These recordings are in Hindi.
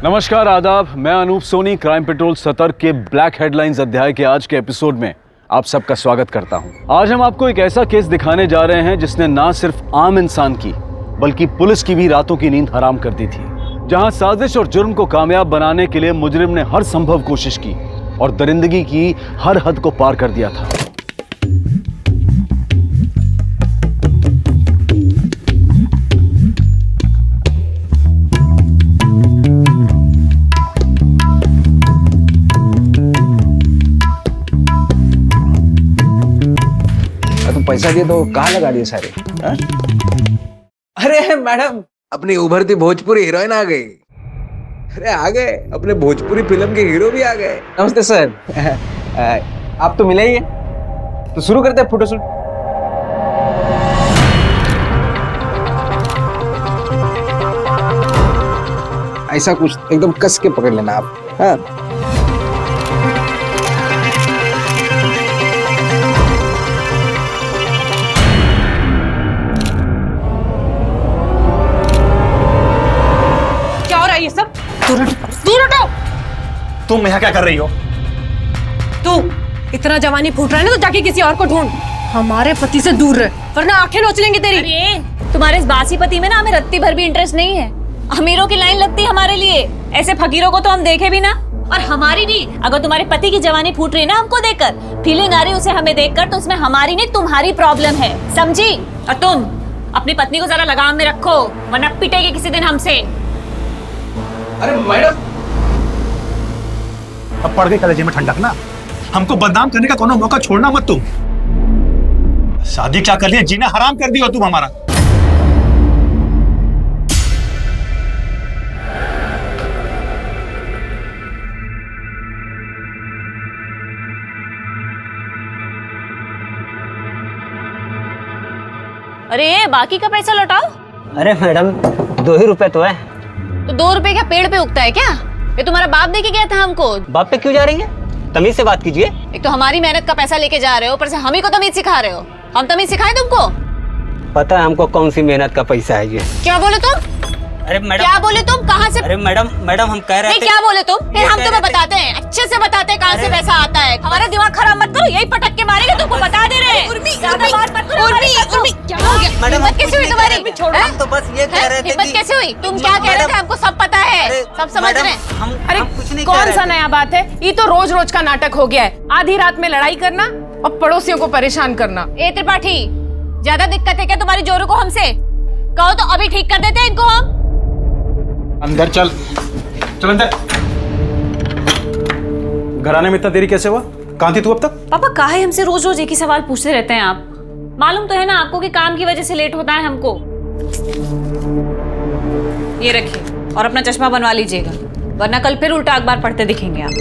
नमस्कार, आदाब। मैं अनूप सोनी क्राइम पेट्रोल सतर्क के ब्लैक हेडलाइंस अध्याय के आज के एपिसोड में आप सबका स्वागत करता हूं। आज हम आपको एक ऐसा केस दिखाने जा रहे हैं जिसने ना सिर्फ आम इंसान की बल्कि पुलिस की भी रातों की नींद हराम कर दी थी, जहां साजिश और जुर्म को कामयाब बनाने के लिए मुजरिम ने हर संभव कोशिश की और दरिंदगी की हर हद को पार कर दिया था। पैसा दिए तो कहाँ लगा दिए सारे? अरे मैडम, अपनी उभरती भोजपुरी हीरोइन आ गई। अरे आ गए, अपने भोजपुरी फिल्म के हीरो भी आ गए। नमस्ते सर। आप तो मिले ही है, तो शुरू करते हैं फोटोशूट। ऐसा कुछ एकदम कस के पकड़ लेना आप। हाँ। ये सब दूर हटो। तुम यहाँ क्या कर रही हो? तू इतना जवानी फूट रहा है ना, तो जाके किसी और को ढूंढ। हमारे पति से दूर रह, वरना आंखें नोच लेंगी तेरी। अरे तुम्हारे इस बासी पति में ना हमें रत्ती भर भी इंटरेस्ट नहीं है। अमीरों की लाइन लगती है हमारे लिए, ऐसे फकीरों को तो हम देखे भी ना। और हमारी नहीं, अगर तुम्हारे पति की जवानी फूट रही है ना हमको देखकर, फीलिंग आ रही उसे हमें देखकर, तो उसमें हमारी नहीं तुम्हारी प्रॉब्लम है, समझी? और तुम अपनी पत्नी को जरा लगाम में रखो, वरना पिटेगी किसी दिन हमसे। अरे मैडम, अब पड़ गई कलेजे में ठंडक ना। हमको बदनाम करने का कोनो मौका छोड़ना मत तुम। शादी क्या कर लिया, जीना हराम कर दिया तुम हमारा। अरे बाकी का पैसा लौटाओ। अरे मैडम, 2 ही रुपए तो है। तो 2 रुपए क्या पेड़ पे उगता है क्या? ये तुम्हारा बाप दे के गया था हमको। बाप पे क्यों जा रही है? तमीज से बात कीजिए। एक तो हमारी मेहनत का पैसा लेके जा रहे हो, ऊपर से हम ही को तमीज सिखा रहे हो। हम तमीज सिखाएं तुमको? पता है हमको कौन सी मेहनत का पैसा है ये। क्या बोले तुम? अरे मैडम, क्या बोले तुम? कहाँ से? अरे मैडम हम कह रहे थे। क्या बोले तुम? फिर हम तुम्हें बताते हैं, अच्छे से बताते हैं कहाँ से पैसा आता है। हमारा दिमाग खराब मत करो, यही पटक के मारेंगे। तुमको बता दे रहे हैं। ज्यादा बात मत करो। उर्मी, क्या हो गया? हिम्मत कैसे हुई तुम्हारी? हम तो बस ये कह रहे थे। हिम्मत कैसे हुई? तुम क्या कह रहे थे? हमको सब पता है, सब समझ रहे हैं। अरे कौन सा नया बात है? ये तो रोज रोज का नाटक हो गया है। आधी रात में लड़ाई करना और पड़ोसियों को परेशान करना। ए त्रिपाठी, ज्यादा दिक्कत है क्या तुम्हारी जोरू को हमसे? कहो तो अभी ठीक कर देते हैं इनको हम। अंदर चल अंदर। घर आने में इतना देरी कैसे हुआ? कहाँ थी तू अब तक? पापा काहे हमसे रोज रोज एक ही सवाल पूछते रहते हैं आप? मालूम तो है ना आपको कि काम की वजह से लेट होता है हमको। ये रखिए और अपना चश्मा बनवा लीजिएगा, वरना कल फिर उल्टा अखबार पढ़ते दिखेंगे आप।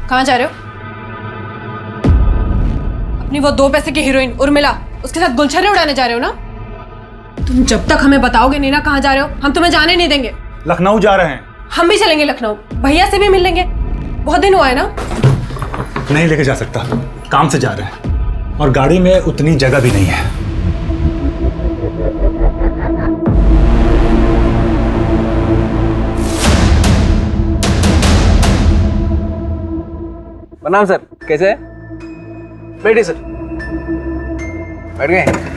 कहाँ जा रहे हो? अपनी वो 2 पैसे की हीरोइन उर्मिला, उसके साथ गुलछर्रे उड़ाने जा रहे हो ना? तुम जब तक हमें बताओगे नहीं ना कहाँ जा रहे हो, हम तुम्हें जाने नहीं देंगे। लखनऊ जा रहे हैं। हम भी चलेंगे लखनऊ, भैया से भी मिल लेंगे। बहुत दिन हुआ है ना। नहीं लेके जा सकता, काम से जा रहे हैं और गाड़ी में उतनी जगह भी नहीं है। प्रणाम सर, कैसे है? बैठिए सर। बैठ गए?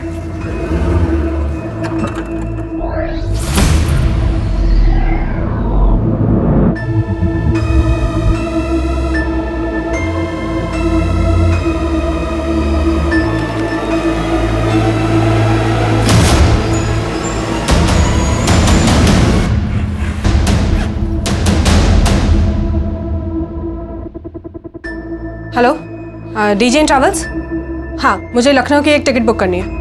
Hello, DJ travels? हाँ, मुझे लखनऊ की एक टिकट बुक करनी है।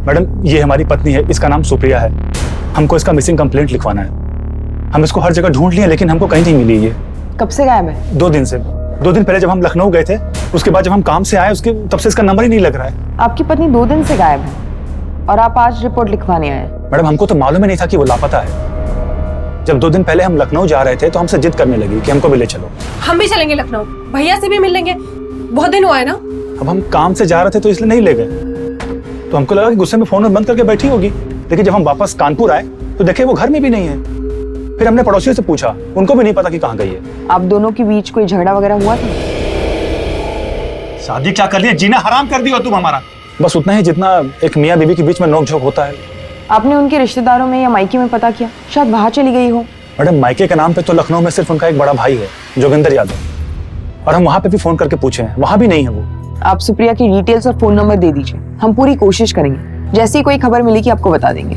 मैडम, ये हमारी पत्नी है, इसका नाम सुप्रिया है। हमको इसका मिसिंग कंप्लेंट लिखवाना है। हम इसको हर जगह ढूंढ लिए लेकिन हमको कहीं नहीं मिली ये। कब से गायब है? 2 दिन से। 2 दिन पहले जब हम लखनऊ गए थे, उसके बाद जब हम काम से आए उसके तब से इसका नंबर ही नहीं लग रहा है। आपकी पत्नी 2 दिन से गायब है और आप आज रिपोर्ट लिखवाने आए? मैडम, हमको तो मालूम ही नहीं था कि वो लापता है। जब 2 दिन पहले हम लखनऊ जा रहे थे तो हमसे जिद करने लगी कि हमको भी ले चलो। हम भी चलेंगे लखनऊ, भैया से भी मिल लेंगे, बहुत दिन हुआ है ना। अब हम काम से जा रहे थे तो इसलिए नहीं ले गए। तो हमको लगा कि गुस्से में फोन बंद करके बैठी होगी, लेकिन जब हम वापस कानपुर आए तो देखे वो घर में भी नहीं है। फिर हमने पड़ोसियों से पूछा, उनको भी नहीं पता कि कहाँ गई है। आप दोनों के बीच कोई झगड़ा वगैरह हुआ था? शादी क्या कर लिया, जीना हराम कर दिया तुम हमारा। बस उतना ही जितना एक मियाँ बीवी के बीच में नोक-झोंक होता है। आपने उनके रिश्तेदारों में या मायके में पता किया? शायद वहां चली गई हो। मैडम, मायके के नाम पे तो लखनऊ में सिर्फ उनका एक बड़ा भाई है, जोगिंदर यादव, और हम वहां पे भी फोन करके पूछे हैं, वहां भी नहीं है वो। आप सुप्रिया की डिटेल्स और फोन नंबर दे दीजिए, हम पूरी कोशिश करेंगे। जैसे ही कोई खबर मिलेगी आपको बता देंगे।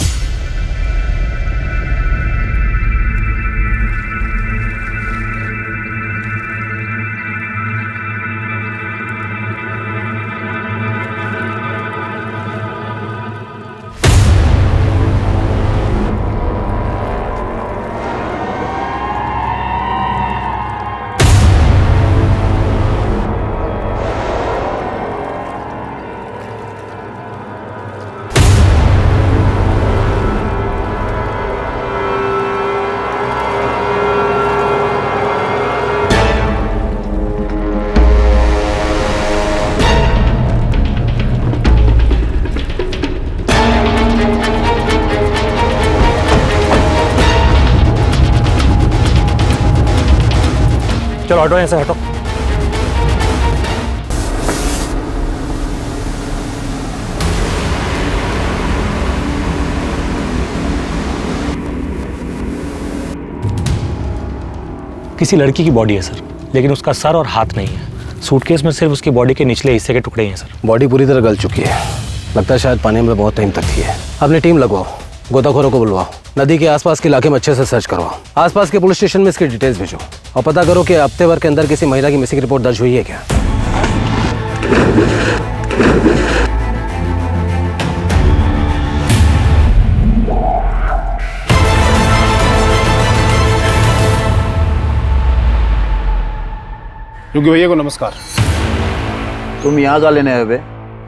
चलो हटो, यहाँ से हटो। किसी लड़की की बॉडी है सर, लेकिन उसका सर और हाथ नहीं है। सूटकेस में सिर्फ उसकी बॉडी के निचले हिस्से के टुकड़े ही हैं सर। बॉडी पूरी तरह गल चुकी है, लगता है शायद पानी में बहुत टाइम तक थी है। अपनी टीम लगवाओ, गोताखोरों को बुलवाओ, नदी के आसपास के इलाके में अच्छे से सर्च करवाओ, आसपास के पुलिस स्टेशन में इसकी डिटेल्स भेजो और पता करो कि हफ्ते भर के अंदर किसी महिला की मिसिंग रिपोर्ट दर्ज हुई है क्या। योगी भैया को नमस्कार। तुम यहाँ का लेने आए?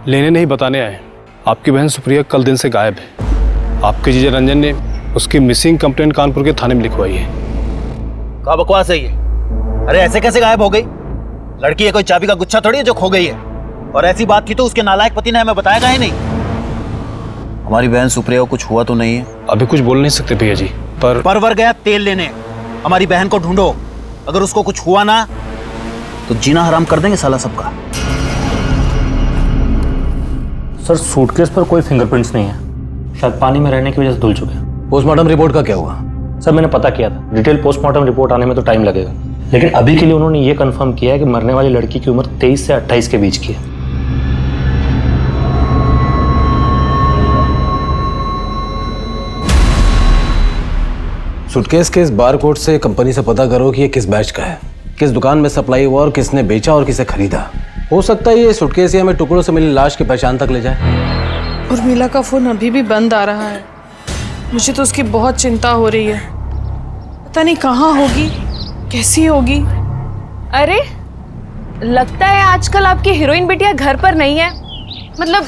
लेने नहीं, बताने आए। आपकी बहन सुप्रिया कल दिन से गायब है। आपके जीजा रंजन ने उसकी मिसिंग कंप्लेंट कानपुर के थाने में लिखवाई है। क्या बकवास है ये? अरे ऐसे कैसे गायब हो गई? लड़की है कोई चाबी का गुच्छा थोड़ी है जो खो गई है। और ऐसी बात की तो उसके नालायक पति ने हमें बताया ही नहीं। हमारी बहन सुप्रिया को कुछ हुआ तो नहीं है? अभी कुछ बोल नहीं सकते भैया जी, पर परवर गया तेल लेने। हमारी बहन को ढूंढो, अगर उसको कुछ हुआ ना तो जीना हराम कर देंगे साला सबका। सर, सूटकेस पर कोई फिंगरप्रिंट्स नहीं है, शायद पानी में रहने की वजह से धुल चुके हैं। पोस्टमार्टम रिपोर्ट का क्या हुआ? सर, मैंने पता किया था, डिटेल पोस्टमार्टम रिपोर्ट आने में तो टाइम लगेगा, लेकिन अभी के लिए उन्होंने ये कंफर्म किया है कि मरने वाली लड़की की उम्र 23 से 28 के बीच की है। सूटकेस के इस बारकोड से कंपनी से पता करो कि ये किस बैच का है, किस दुकान में सप्लाई हुआ और किसने बेचा और किसे खरीदा। हो सकता है ये सूटकेस ही हमें टुकड़ों से मिली लाश की पहचान तक ले जाए। उर्मिला का फोन अभी भी बंद आ रहा है। मुझे तो उसकी बहुत चिंता हो रही है, पता नहीं कहाँ होगी, कैसी होगी। अरे लगता है आजकल आपकी हीरोइन बिटिया घर पर नहीं है। मतलब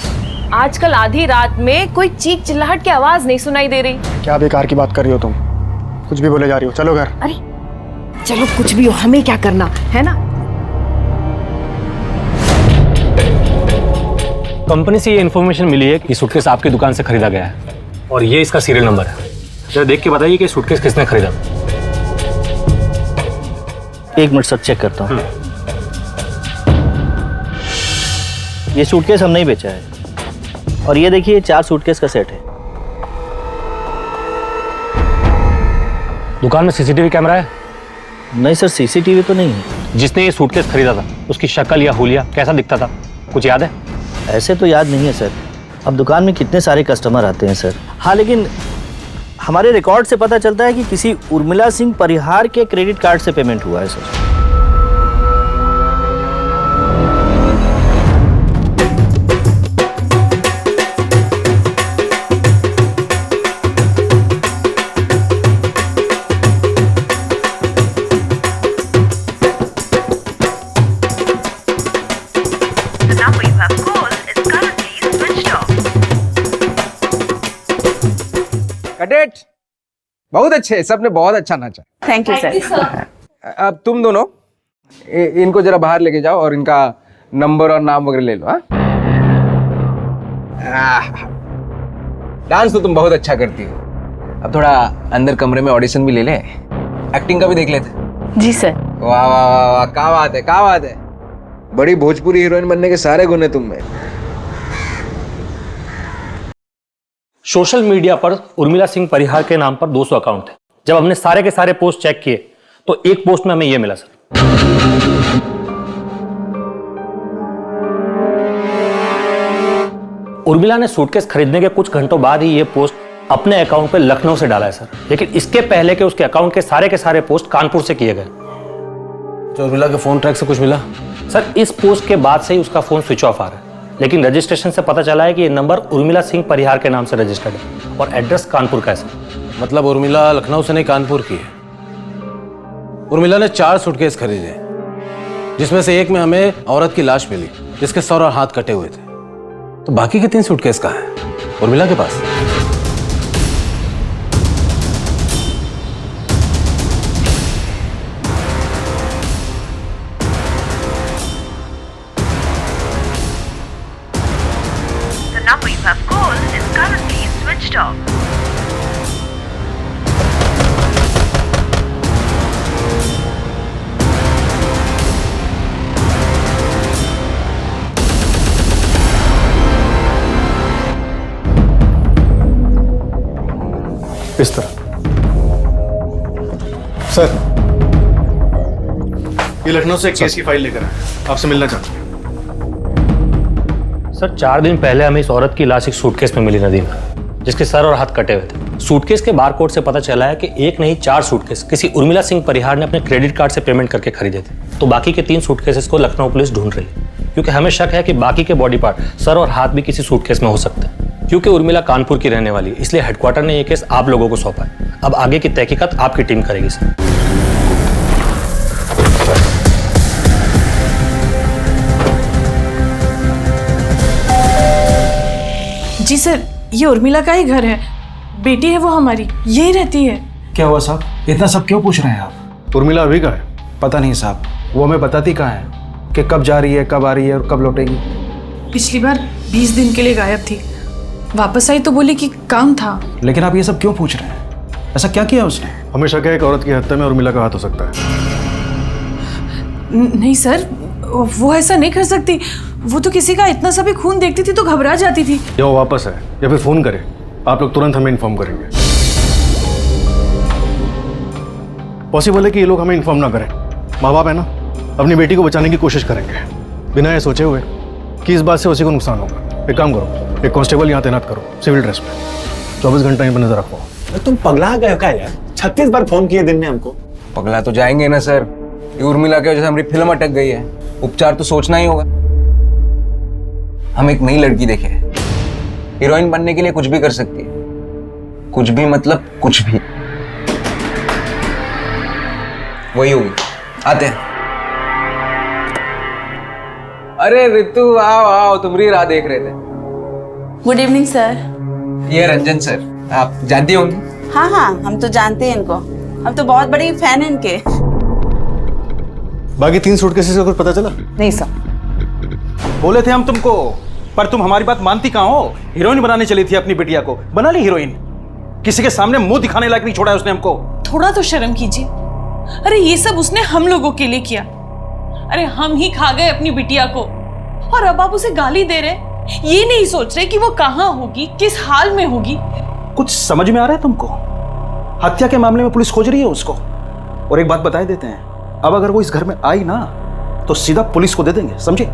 आजकल आधी रात में कोई चीख चिल्लाहट की आवाज नहीं सुनाई दे रही। क्या बेकार की बात कर रही हो तुम? कुछ भी बोले जा रही हो, चलो घर। अरे चलो कुछ भी हो, हमें क्या करना है ना। कंपनी से ये इन्फॉर्मेशन मिली है कि सूटकेस आपकी दुकान से खरीदा गया है और ये इसका सीरियल नंबर है। जरा देख के बताइए कि सूटकेस किसने खरीदा। एक मिनट सर, चेक करता हूँ। ये सूटकेस हम नहीं बेचा है और ये देखिए 4 सूटकेस का सेट है। दुकान में सीसीटीवी कैमरा है? नहीं सर, सीसीटीवी तो नहीं है। जिसने ये सूटकेस खरीदा था उसकी शक्ल या हुलिया कैसा दिखता था, कुछ याद है? ऐसे तो याद नहीं है सर, अब दुकान में कितने सारे कस्टमर आते हैं सर। हाँ, लेकिन हमारे रिकॉर्ड से पता चलता है कि किसी उर्मिला सिंह परिहार के क्रेडिट कार्ड से पेमेंट हुआ है सर। Got it. बहुत अच्छे, सबने बहुत अच्छा नाचा। Thank you sir. अब तुम दोनों इनको जरा बाहर लेके जाओ और इनका नंबर और नाम वगैरह ले लो। डांस तो तुम बहुत अच्छा करती हो। अब थोड़ा अंदर कमरे में ऑडिशन भी ले ले, एक्टिंग का भी देख लेते। जी सर। वाह वाह वाह वाह, क्या बात है, क्या बात है। बड़ी भोजपुरी हीरोइन बनने के सारे गुण है तुम में। सोशल मीडिया पर उर्मिला सिंह परिहार के नाम पर 200 अकाउंट थे। जब हमने सारे के सारे पोस्ट चेक किए तो एक पोस्ट में हमें यह मिला सर। उर्मिला ने सूटकेस खरीदने के कुछ घंटों बाद ही यह पोस्ट अपने अकाउंट पे लखनऊ से डाला है सर, लेकिन इसके पहले के उसके अकाउंट के सारे पोस्ट कानपुर से किए गए। जो उर्मिला के फोन ट्रैक से कुछ मिला? सर इस पोस्ट के बाद से ही उसका फोन स्विच ऑफ आ रहा है, लेकिन रजिस्ट्रेशन से पता चला है कि यह नंबर उर्मिला सिंह परिहार के नाम से रजिस्टर्ड है और एड्रेस कानपुर का है सर। मतलब उर्मिला लखनऊ से नहीं कानपुर की है। उर्मिला ने 4 सूटकेस खरीदे, जिसमें से एक में हमें औरत की लाश मिली जिसके सर और हाथ कटे हुए थे। तो बाकी के 3 सूटकेस कहाँ हैं? उर्मिला के पास। The number you have called is currently switched off. इस तरह। सर, ये लखनऊ से एक केस की फाइल लेकर आए, आपसे मिलना चाहते हैं। सर 4 दिन पहले हमें इस औरत की लाश एक सूटकेस में मिली नदी में, जिसके सर और हाथ कटे हुए थे। सूटकेस के बारकोड से पता चला है कि एक नहीं 4 सूटकेस किसी उर्मिला सिंह परिहार ने अपने क्रेडिट कार्ड से पेमेंट करके खरीदे थे। तो बाकी के 3 सूटकेसेस को लखनऊ पुलिस ढूंढ रही है, क्योंकि हमें शक है कि बाकी के बॉडी पार्ट सर और हाथ भी किसी सूटकेस में हो सकते हैं। क्योंकि उर्मिला कानपुर की रहने वाली है, इसलिए हेडक्वार्टर ने यह केस आप लोगों को सौंपा है। अब आगे की तहकीकात आपकी टीम करेगी सर। जी सर, ये उर्मिला का ही घर है, बेटी है वो हमारी, यही रहती है। क्या हुआ साहब, इतना सब क्यों पूछ रहे हैं आप? उर्मिला अभी कहाँ है? पता नहीं साहब, वो हमें बताती कहाँ है कि कब जा रही है, कब आ रही है और कब लौटेगी। पिछली बार 20 दिन के लिए गायब थी, वापस आई तो बोली कि काम था। लेकिन आप ये सब क्यों पूछ रहे हैं? ऐसा क्या किया उसने? हमेशा क्या एक औरत की हत्या में उर्मिला का हाथ हो सकता है। नहीं सर, वो ऐसा नहीं कर सकती। वो तो किसी का इतना सा भी खून देखती थी तो घबरा जाती थी। या वो वापस है या फिर फोन करे, आप लोग तुरंत हमें इन्फॉर्म करेंगे। पॉसिबल है कि ये लोग हमें इन्फॉर्म ना करें। माँ बाप है ना, अपनी बेटी को बचाने की कोशिश करेंगे बिना ये सोचे हुए कि इस बात से उसी को नुकसान होगा। एक काम करो, एक कांस्टेबल यहाँ तैनात करो सिविल ड्रेस में, 24 घंटा यहीं पर नजर रखो। तुम पगला गए क्या यार? 36 बार फोन किए दिन में हमको। पगला तो जाएंगे ना सर, ये उर्मिला की वजह से हमारी फिल्म अटक गई है। उपचार तो सोचना ही होगा। हम एक नई लड़की देखे, हीरोइन बनने के लिए कुछ भी कर सकती है। कुछ भी मतलब कुछ भी। वही होगी, आते हैं। अरे ऋतु, आओ आओ, तुम्हारी राह देख रहे थे। Good evening sir. ये रंजन सर, आप जानती होंगी। हाँ हाँ, हम तो जानते हैं इनको, हम तो बहुत बड़ी फैन हैं इनके। बाकी 3 सूटकेसेस का कुछ पता चला? नहीं सर। बोले थे हम तुमको, पर तुम हमारी बात मानती कहाँ हो? हीरोइन बनाने चली थी अपनी बिटिया को, बना ली हीरोइन। किसी के सामने मुंह दिखाने लायक नहीं छोड़ा है उसने हमको। थोड़ा तो शर्म कीजिए। अरे ये सब उसने हम लोगों के लिए किया। अरे हम ही खा गए अपनी बिटिया को, और अब आप उसे गाली दे रहे, ये नहीं सोच रहे कि वो कहाँ होगी, किस हाल में होगी। कुछ समझ में आ रहा है तुमको? हत्या के मामले में पुलिस खोज रही है उसको। और एक बात बता देते हैं, अब अगर वो इस घर में आई ना तो सीधा पुलिस को दे देंगे, समझे?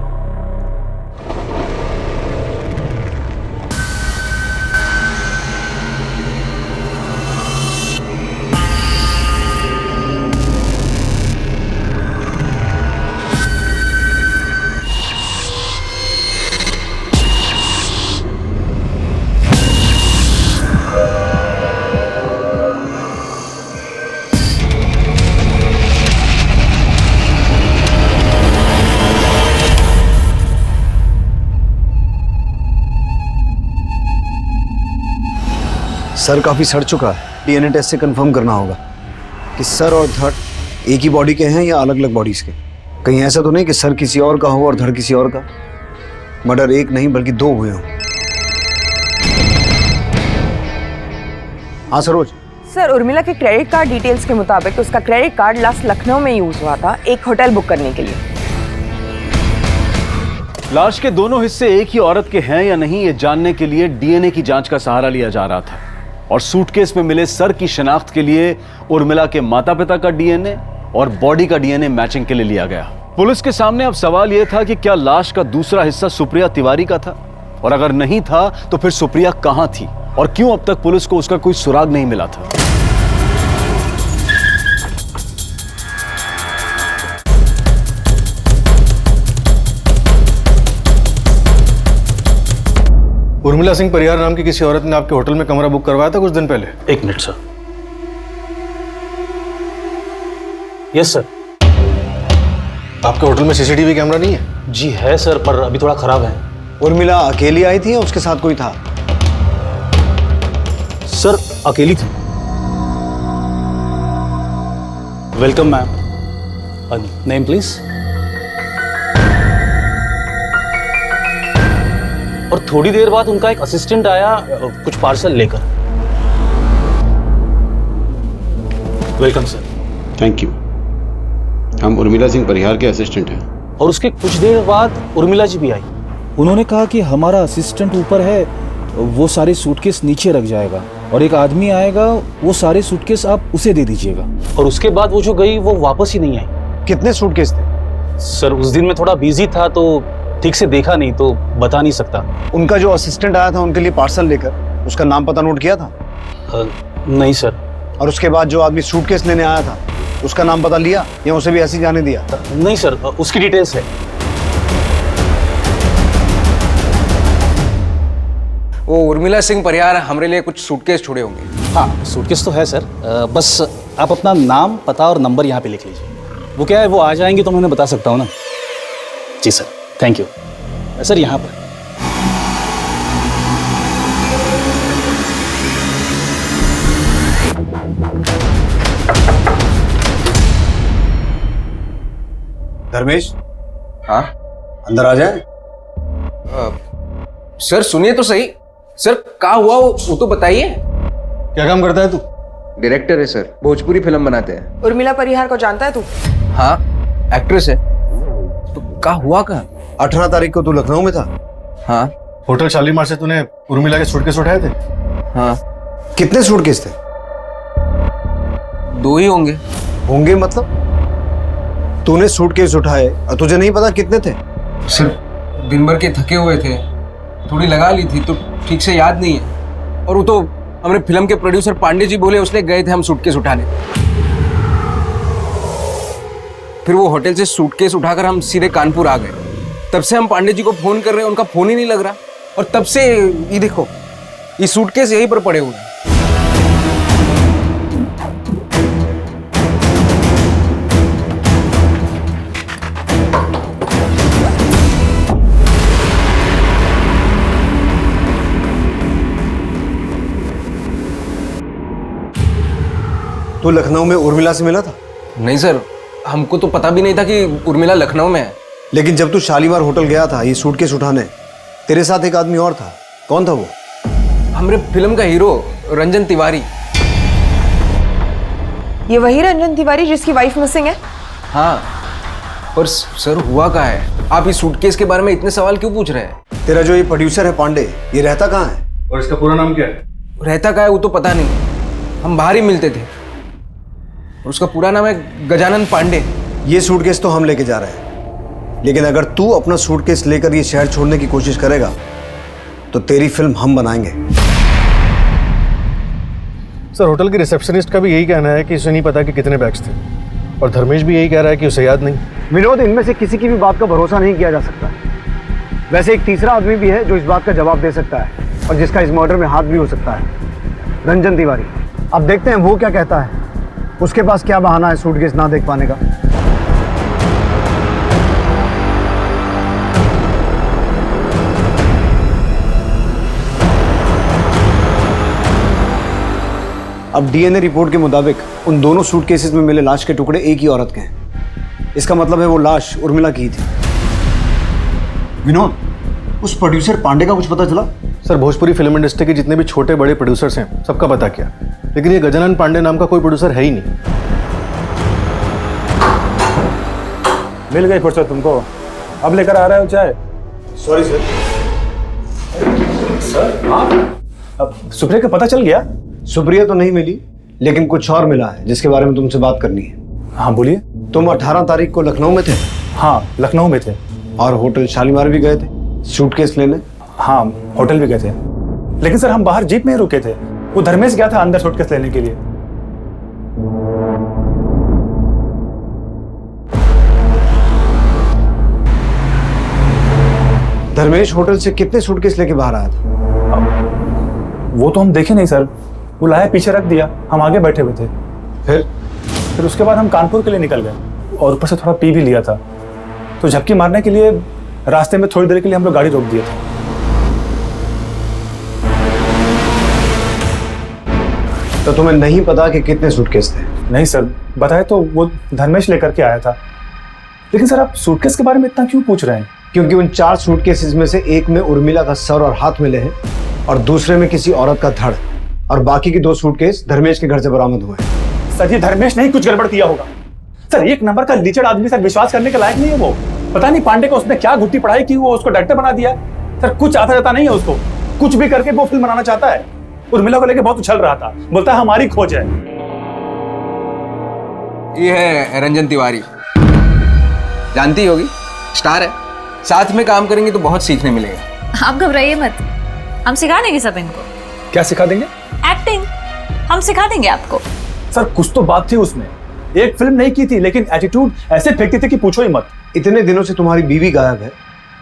सर काफी सड़ चुका है। डीएनए टेस्ट से कंफर्म करना होगा कि सर और धड़ एक ही बॉडी के हैं या अलग अलग बॉडीज के। कहीं ऐसा तो नहीं कि सर किसी और का हो और धड़ किसी और का। मर्डर एक नहीं बल्कि 2 हुए हों। हाँ सरोज। सर, उर्मिला के क्रेडिट कार्ड डिटेल्स के मुताबिक उसका क्रेडिट कार्ड लास्ट लखनऊ में यूज हुआ था एक होटल बुक करने के लिए। लाश के दोनों हिस्से एक ही औरत के हैं या नहीं, ये जानने के लिए डीएनए की जांच का सहारा लिया जा रहा था। और सूटकेस में मिले सर की शनाख्त के लिए उर्मिला के माता पिता का डीएनए और बॉडी का डीएनए मैचिंग के लिए लिया गया। पुलिस के सामने अब सवाल यह था कि क्या लाश का दूसरा हिस्सा सुप्रिया तिवारी का था, और अगर नहीं था तो फिर सुप्रिया कहां थी और क्यों अब तक पुलिस को उसका कोई सुराग नहीं मिला था। उर्मिला सिंह परिहार नाम की किसी औरत ने आपके होटल में कमरा बुक करवाया था कुछ दिन पहले। 1 मिनट सर। Yes sir. आपके होटल में सीसीटीवी कैमरा नहीं है? जी है सर, पर अभी थोड़ा खराब है। उर्मिला अकेली आई थी या उसके साथ कोई था? सर अकेली थी। Welcome ma'am. Name please. और थोड़ी देर बाद उनका एक असिस्टेंट आया कुछ पार्सल लेकर। Welcome sir. Thank you. हम उर्मिला सिंह परिहार के असिस्टेंट हैं। और उसके कुछ देर बाद उर्मिला जी भी आई। उन्होंने कहा कि हमारा असिस्टेंट ऊपर है, वो सारे सूटकेस नीचे रख जाएगा और एक आदमी आएगा, वो सारे सूटकेस आप उसे दे दीजिएगा। और उसके बाद वो जो गई वो वापस ही नहीं आई। कितने सूटकेस थे? सर उस दिन मैं थोड़ा बिजी था तो ठीक से देखा नहीं, तो बता नहीं सकता। उनका जो असिस्टेंट आया था उनके लिए पार्सल लेकर, उसका नाम पता नोट किया था? नहीं सर। और उसके बाद जो आदमी सूटकेस लेने आया था उसका नाम पता लिया या उसे भी ऐसे ही जाने दिया? नहीं सर, उसकी डिटेल्स है। वो उर्मिला सिंह परिहार हमारे लिए कुछ सूटकेस छोड़े होंगे। हाँ, सूटकेस तो है सर। बस आप अपना नाम, पता और नंबर यहाँ पे लिख लीजिए। वो क्या है, वो आ जाएंगे तो मैं उन्हें बता सकता हूँ ना। जी सर, थैंक यू। सर यहाँ पर धर्मेश। हाँ अंदर आ जाए। सर सुनिए तो सही। सर क्या हुआ वो तो बताइए। क्या काम करता है तू? डायरेक्टर है सर, भोजपुरी फिल्म बनाते हैं। उर्मिला परिहार को जानता है तू? हाँ, एक्ट्रेस है। तो क्या हुआ कहाँ? 18 तारीख को तू लखनऊ में था? हाँ। होटल शालीमार से तूने उर्मिला के सूटकेस उठाए थे? हाँ। कितने सूटकेस थे? 2 ही होंगे। होंगे मतलब? तूने सूटकेस उठाए और तुझे नहीं पता कितने थे? सर दिन भर के थके हुए थे, थोड़ी लगा ली थी तो ठीक से याद नहीं है। और वो तो हमारे फिल्म के प्रोड्यूसर पांडे जी बोले, उसने गए थे हम सूटकेस उठाने। फिर वो होटल से सूटकेस उठाकर हम सीधे कानपुर आ गए। तब से हम पांडे जी को फोन कर रहे हैं, उनका फोन ही नहीं लग रहा। और तब से ये देखो, ये सूटकेस यहीं पर पड़े हुए हैं। तू लखनऊ में उर्मिला से मिला था? नहीं सर, हमको तो पता भी नहीं था कि उर्मिला लखनऊ में है। लेकिन जब तू शालीमार होटल गया था ये सूटकेस उठाने, तेरे साथ एक आदमी और था। कौन था वो? हमारे फिल्म का हीरो रंजन तिवारी। ये वही रंजन तिवारी जिसकी वाइफ मिसिंग है? हाँ, पर सर हुआ क्या है? आप इस सूटकेस के बारे में इतने सवाल क्यों पूछ रहे हैं? तेरा जो ये प्रोड्यूसर है पांडे, ये रहता कहाँ है? और इसका पूरा नाम क्या है? रहता क्या है वो तो पता नहीं, हम बाहर ही मिलते थे। और उसका पूरा नाम है गजानन पांडे। ये सूटकेस तो हम लेके जा रहे हैं, लेकिन अगर तू अपना सूटकेस लेकर ये शहर छोड़ने की कोशिश करेगा तो तेरी फिल्म हम बनाएंगे। सर होटल के रिसेप्शनिस्ट का भी यही कहना है कि उसे नहीं पता कि कितने बैग्स थे, और धर्मेश भी यही कह रहा है कि उसे याद नहीं। विनोद, इनमें से किसी की भी बात का भरोसा नहीं किया जा सकता। वैसे एक तीसरा आदमी भी है जो इस बात का जवाब दे सकता है और जिसका इस मर्डर में हाथ भी हो सकता है, रंजन तिवारी। अब देखते हैं वो क्या कहता है। उसके पास क्या बहाना है सूटकेस ना देख पाने का। अब डीएनए रिपोर्ट के मुताबिक उन दोनों सूटकेसेस में मिले लाश के टुकड़े एक ही औरत के हैं। इसका मतलब है वो लाश उर्मिला की ही थी। विनोद, उस प्रोड्यूसर पांडे का कुछ पता चला? सर भोजपुरी फिल्म इंडस्ट्री के जितने भी छोटे बड़े प्रोड्यूसर्स हैं सबका पता किया, लेकिन ये गजानन पांडे नाम का कोई प्रोड्यूसर है ही नहीं। मिल गई फुर्सत तुमको, अब लेकर आ रहे हो चाय? Sorry sir. सर हाँ, अब सुप्रिया का पता चल गया? सुप्रिया तो नहीं मिली, लेकिन कुछ और मिला है जिसके बारे में तुमसे बात करनी है। हाँ बोलिए। तुम 18 तारीख को लखनऊ में थे? हाँ लखनऊ में थे। और होटल शालीमार भी गए थे सूटकेस लेने? हाँ होटल भी गए थे, लेकिन सर हम बाहर जीप में ही रुके थे। वो धर्मेश गया था अंदर सूटकेस लेने के लिए। धर्मेश होटल से कितने सूटकेस लेके बाहर आया था? वो तो हम देखे नहीं सर, वो लाया पीछे रख दिया, हम आगे बैठे हुए थे। फिर उसके बाद हम कानपुर के लिए निकल गए और ऊपर से थोड़ा पी भी लिया था, तो झपकी मारने के लिए रास्ते में थोड़ी देर के लिए हम लोग गाड़ी रोक दिए थे। तो तुम्हें नहीं पता कि कितने सूटकेस थे? नहीं सर, बताए तो वो धर्मेश लेकर के आया था। लेकिन सर आप सूटकेस के बारे में इतना क्यों पूछ रहे हैं? क्योंकि उन 4 सूटकेसेस में से एक में उर्मिला का सर और हाथ मिले हैं और दूसरे में किसी औरत का धड़, और बाकी के 2 सूटकेस धर्मेश के घर से बरामद हुए हैं। सर ये धर्मेश नहीं कुछ गड़बड़ किया होगा। सर एक नंबर का लीचड़ आदमी, सर विश्वास करने के लायक नहीं है वो। पता नहीं पांडे को उसने क्या घुट्टी पढ़ाई की, वो उसको डायरेक्टर बना दिया। सर कुछ आता जाता नहीं है उसको, कुछ भी करके वो फिल्म बनाना चाहता है। उर्मिला को लेके बहुत उछल रहा था, बोलता है हमारी खोज है। ये है रंजन तिवारी, जानती होगी, स्टार है। साथ में काम करेंगे तो बहुत सीखने मिलेगा। आप घबराइए मत, हम सिखा देंगे सब इनको। क्या सिखा देंगे? एक्टिंग हम सिखा देंगे आपको। सर कुछ तो बात थी उसमें, एक फिल्म नहीं की थी लेकिन एटीट्यूड ऐसे फेंकती थी कि पूछो ही मत। इतने दिनों से तुम्हारी बीवी गायब है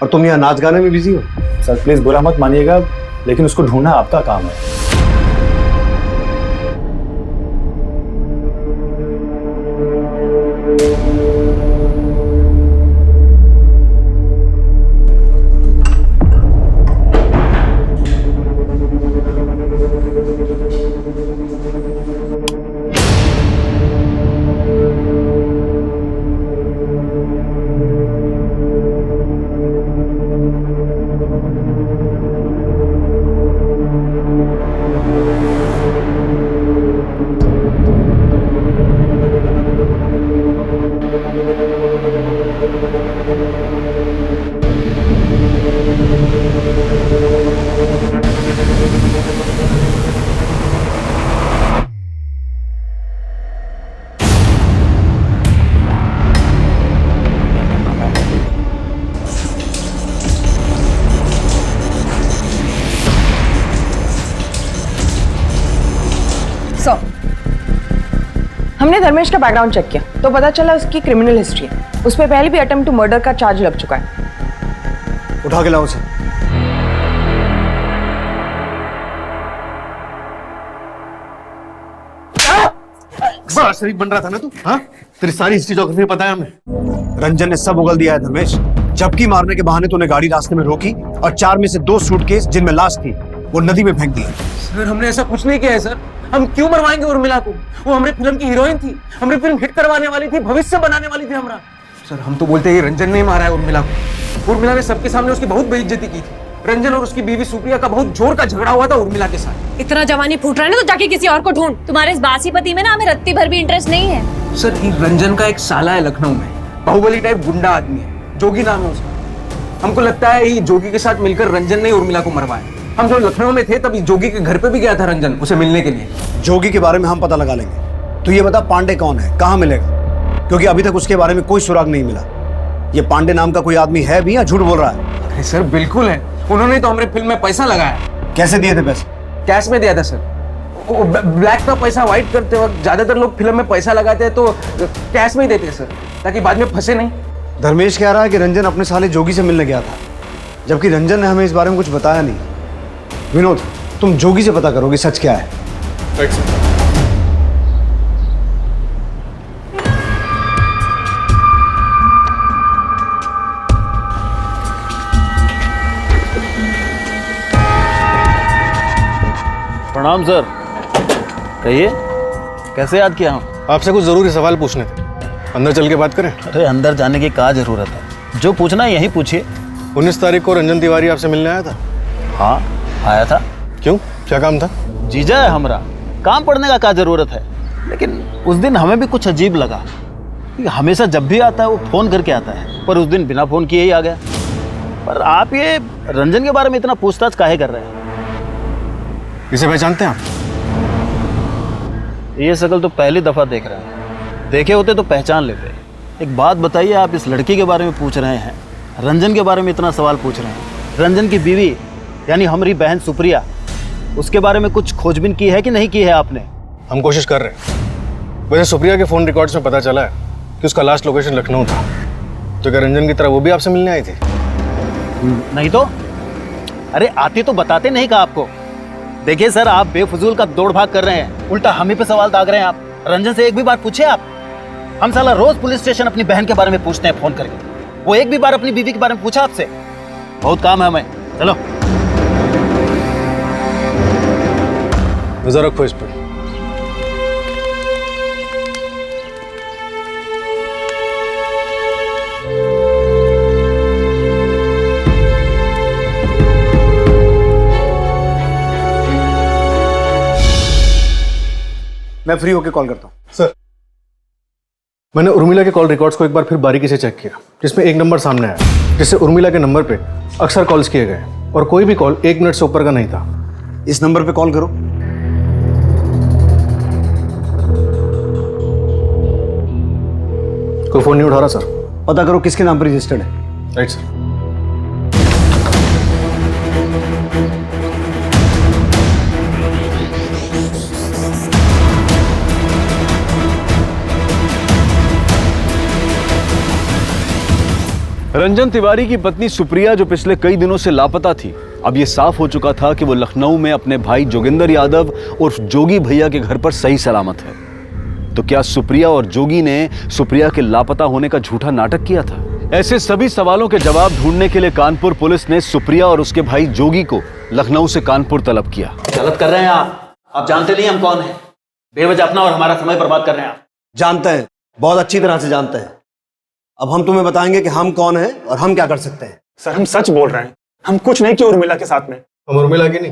और तुम यहाँ नाच गाने में बिजी हो। सर प्लीज बुरा मत मानिएगा, लेकिन उसको ढूंढना आपका काम है। हमने धर्मेश का बैकग्राउंड चेक किया तो पता चला उसकी क्रिमिनल हिस्ट्री है। उस पर पहले भी अटेम्प्ट टू मर्डर का चार्ज लग चुका है। उठा के लाओ उसे। बड़ा शरीफ बन रहा था ना तू? हाँ, तेरी सारी हिस्ट्री ज्योग्राफी पता है हमें। रंजन ने सब उगल दिया है धर्मेश। झपकी मारने के बहाने तूने गाड़ी रास्ते में रोकी और 4 में से 2 सूटकेस जिनमें लाश थी वो नदी में फेंक दी। सर हमने ऐसा कुछ नहीं किया है सर। हम क्यों मरवाएंगे उर्मिला को? वो हमारी फिल्म की हीरोइन थी, हमारी फिल्म हिट करवाने वाली थी, भविष्य बनाने वाली थी हमारा। सर हम तो बोलते हैं रंजन ने मारा है उर्मिला को। उर्मिला ने सबके सामने उसकी बहुत बेइज्जती की थी। रंजन और उसकी बीवी सुप्रिया का बहुत जोर का झगड़ा हुआ था उर्मिला के साथ। इतना जवानी फूट रहा है ना तो जाके किसी और को ढूंढ। तुम्हारे इस बासी पति में ना हमें रत्ती भर भी इंटरेस्ट नहीं है। सर रंजन का एक साला है लखनऊ में, बाहुबली टाइप गुंडा आदमी है, जोगी नाम है उसका। हमको लगता है ये जोगी के साथ मिलकर रंजन ने उर्मिला को मरवाया। हम जब लखनऊ में थे तब जोगी के घर पे भी गया था रंजन उसे मिलने के लिए। जोगी के बारे में हम पता लगा लेंगे। तो ये बता पांडे कौन है, कहाँ मिलेगा? क्योंकि अभी तक उसके बारे में कोई सुराग नहीं मिला। ये पांडे नाम का कोई आदमी है भी या झूठ बोल रहा है? अरे सर बिल्कुल है, उन्होंने तो हमारे फिल्म में पैसा लगाया। कैसे दिए थे पैसे? कैश में दिया था सर। ब्लैक का पैसा व्हाइट करते वक्त ज्यादातर लोग फिल्म में पैसा लगाते हैं तो कैश में ही देते हैं सर, ताकि बाद में फंसे नहीं। धर्मेश कह रहा है कि रंजन अपने साले जोगी से मिलने गया था, जबकि रंजन ने हमें इस बारे में कुछ बताया नहीं। विनोद, तुम जोगी से पता करोगे सच क्या है। प्रणाम सर, कहिए। कैसे याद किया हूँ? आपसे कुछ जरूरी सवाल पूछने थे, अंदर चल के बात करें? अरे अंदर जाने की क्या जरूरत है, जो पूछना है यही पूछिए। 19 तारीख को रंजन तिवारी आपसे मिलने आया था? हाँ आया था। क्यों, क्या काम था? जीजा है हमारा, काम पड़ने का क्या जरूरत है। लेकिन उस दिन हमें भी कुछ अजीब लगा कि हमेशा जब भी आता है वो फोन करके आता है, पर उस दिन बिना फोन किए ही आ गया। पर आप ये रंजन के बारे में इतना पूछताछ काहे कर रहे हैं? इसे पहचानते हैं आप? ये शक्ल तो पहली दफा देख रहे हैं, देखे होते तो पहचान लेते। एक बात बताइए, आप इस लड़की के बारे में पूछ रहे हैं, रंजन के बारे में इतना सवाल पूछ रहे हैं। रंजन की बीवी यानी हमारी बहन सुप्रिया, उसके बारे में कुछ खोजबीन की है कि नहीं की है आपने? हम कोशिश कर रहे हैं। वैसे सुप्रिया के फोन रिकॉर्ड्स में पता चला है कि उसका लास्ट लोकेशन लखनऊ था। तो क्या रंजन की तरह वो भी आपसे मिलने आई थी? नहीं तो अरे आती तो बताते नहीं का आपको। देखिए सर, आप बेफजूल का दौड़ भाग कर रहे हैं, उल्टा हम ही पे सवाल दाग रहे हैं आप। रंजन से एक भी बार पूछे आप? हम साला रोज पुलिस स्टेशन अपनी बहन के बारे में पूछते हैं फोन करके, वो एक भी बार अपनी बीवी के बारे में पूछा आपसे? बहुत काम है हमें, चलो। नजर रखो इस पर। मैं फ्री होकर कॉल करता हूँ। सर, मैंने उर्मिला के कॉल रिकॉर्ड्स को एक बार फिर बारीकी से चेक किया, जिसमें एक नंबर सामने आया जिससे उर्मिला के नंबर पे अक्सर कॉल्स किए गए और कोई भी कॉल 1 मिनट से ऊपर का नहीं था। इस नंबर पे कॉल करो। कोई फोन नहीं उठा रहा सर। पता करो किसके नाम पर रजिस्टर्ड है। Right sir. रंजन तिवारी की पत्नी सुप्रिया जो पिछले कई दिनों से लापता थी, अब ये साफ हो चुका था कि वो लखनऊ में अपने भाई जोगिंदर यादव उर्फ जोगी भैया के घर पर सही सलामत है। तो क्या सुप्रिया और जोगी ने सुप्रिया के लापता होने का झूठा नाटक किया था? ऐसे सभी सवालों के जवाब ढूंढने के लिए कानपुर पुलिस ने सुप्रिया और उसके भाई जोगी को लखनऊ से कानपुर तलब किया। गलत कर रहे हैं आप जानते नहीं हम कौन हैं। बेवजह अपना और हमारा समय बर्बाद कर रहे हैं आप। जानते हैं, बहुत अच्छी तरह से जानते हैं। अब हम तुम्हें बताएंगे कि हम कौन हैं और हम क्या कर सकते हैं। सर हम सच बोल रहे हैं, हम कुछ नहीं किया उर्मिला के साथ में। हम उर्मिला की नहीं,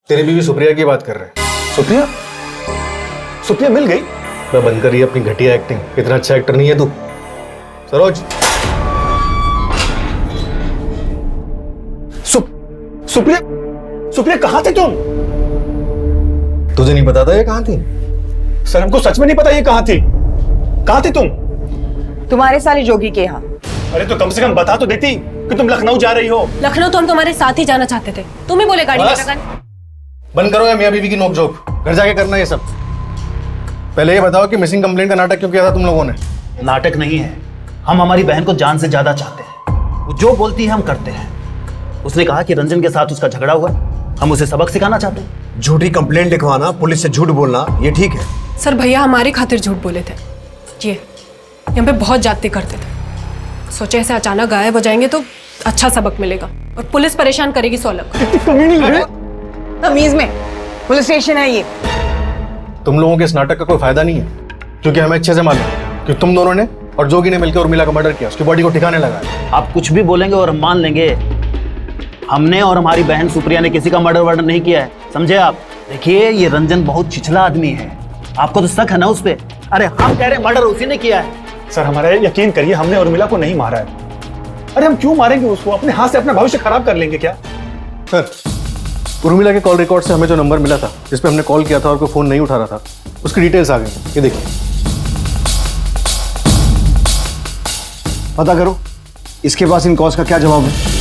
तेरी बीवी सुप्रिया की बात कर रहे हैं। सुप्रिया? सुप्रिया मिल गई? मैं बंद करिए अपनी घटिया एक्टिंग, इतना अच्छा एक्टर नहीं है तू। सरोज, सुप्रिया, सुप्रिया कहां थे तुम? तुझे नहीं पता था ये कहां थी? सर हमको सच में नहीं पता ये कहां थी। कहां थी तुम? तुम्हारे साले जोगी के यहाँ। अरे तो कम से कम बता तो देती कि तुम लखनऊ जा रही हो। लखनऊ तो हम तुम्हारे साथ ही जाना चाहते थे, तुम ही बोले गाड़ी में लगा। बंद करो या मियां बीवी की नोकझोंक, घर जाके करना ये सब। पहले ये बताओ कि मिसिंग कंप्लेंट का नाटक क्यों किया था तुम लोगों ने? नाटक नहीं है, हम हमारी बहन को जान से ज्यादा चाहते हैं। वो जो बोलती है हम करते हैं। उसने कहा कि रंजन के साथ उसका झगड़ा हुआ, हम उसे सबक सिखाना चाहते हैं। झूठी कंप्लेंट लिखवाना, पुलिस से झूठ बोलना, ये ठीक है? सर भैया हमारी खातिर झूठ बोले थे, ये हम पे बहुत जाती करते थे। सोचे ऐसे अचानक गायब हो जाएंगे तो अच्छा सबक मिलेगा और पुलिस परेशान करेगी 100 लाख। तमीज में, पुलिस स्टेशन है ये। तुम लोगों के इस नाटक का कोई फायदा नहीं है, क्योंकि हमें अच्छे से मालूम है कि तुम दोनों ने और जोगी ने मिलकर उर्मिला का मर्डर किया, उसकी बॉडी को ठिकाने लगाया। आप कुछ भी बोलेंगे और हम मान लेंगे। हमने और हमारी बहन सुप्रिया ने किसी का मर्डर नहीं किया है, समझे आप? देखिए ये रंजन बहुत छिछला आदमी है, आपको तो शक है ना उस पर? अरे हम कह रहे मर्डर उसी ने किया है। सर हमारा यकीन करिए, हमने उर्मिला को नहीं मारा है। अरे हम क्यों मारेंगे उसको? अपने हाथ से अपना भविष्य खराब कर लेंगे क्या? सर, उर्मिला के कॉल रिकॉर्ड से हमें जो नंबर मिला था जिस पे हमने कॉल किया था और कोई फोन नहीं उठा रहा था, उसकी डिटेल्स आ गई। ये देखिए, पता करो इसके पास इन कॉल्स का क्या जवाब है।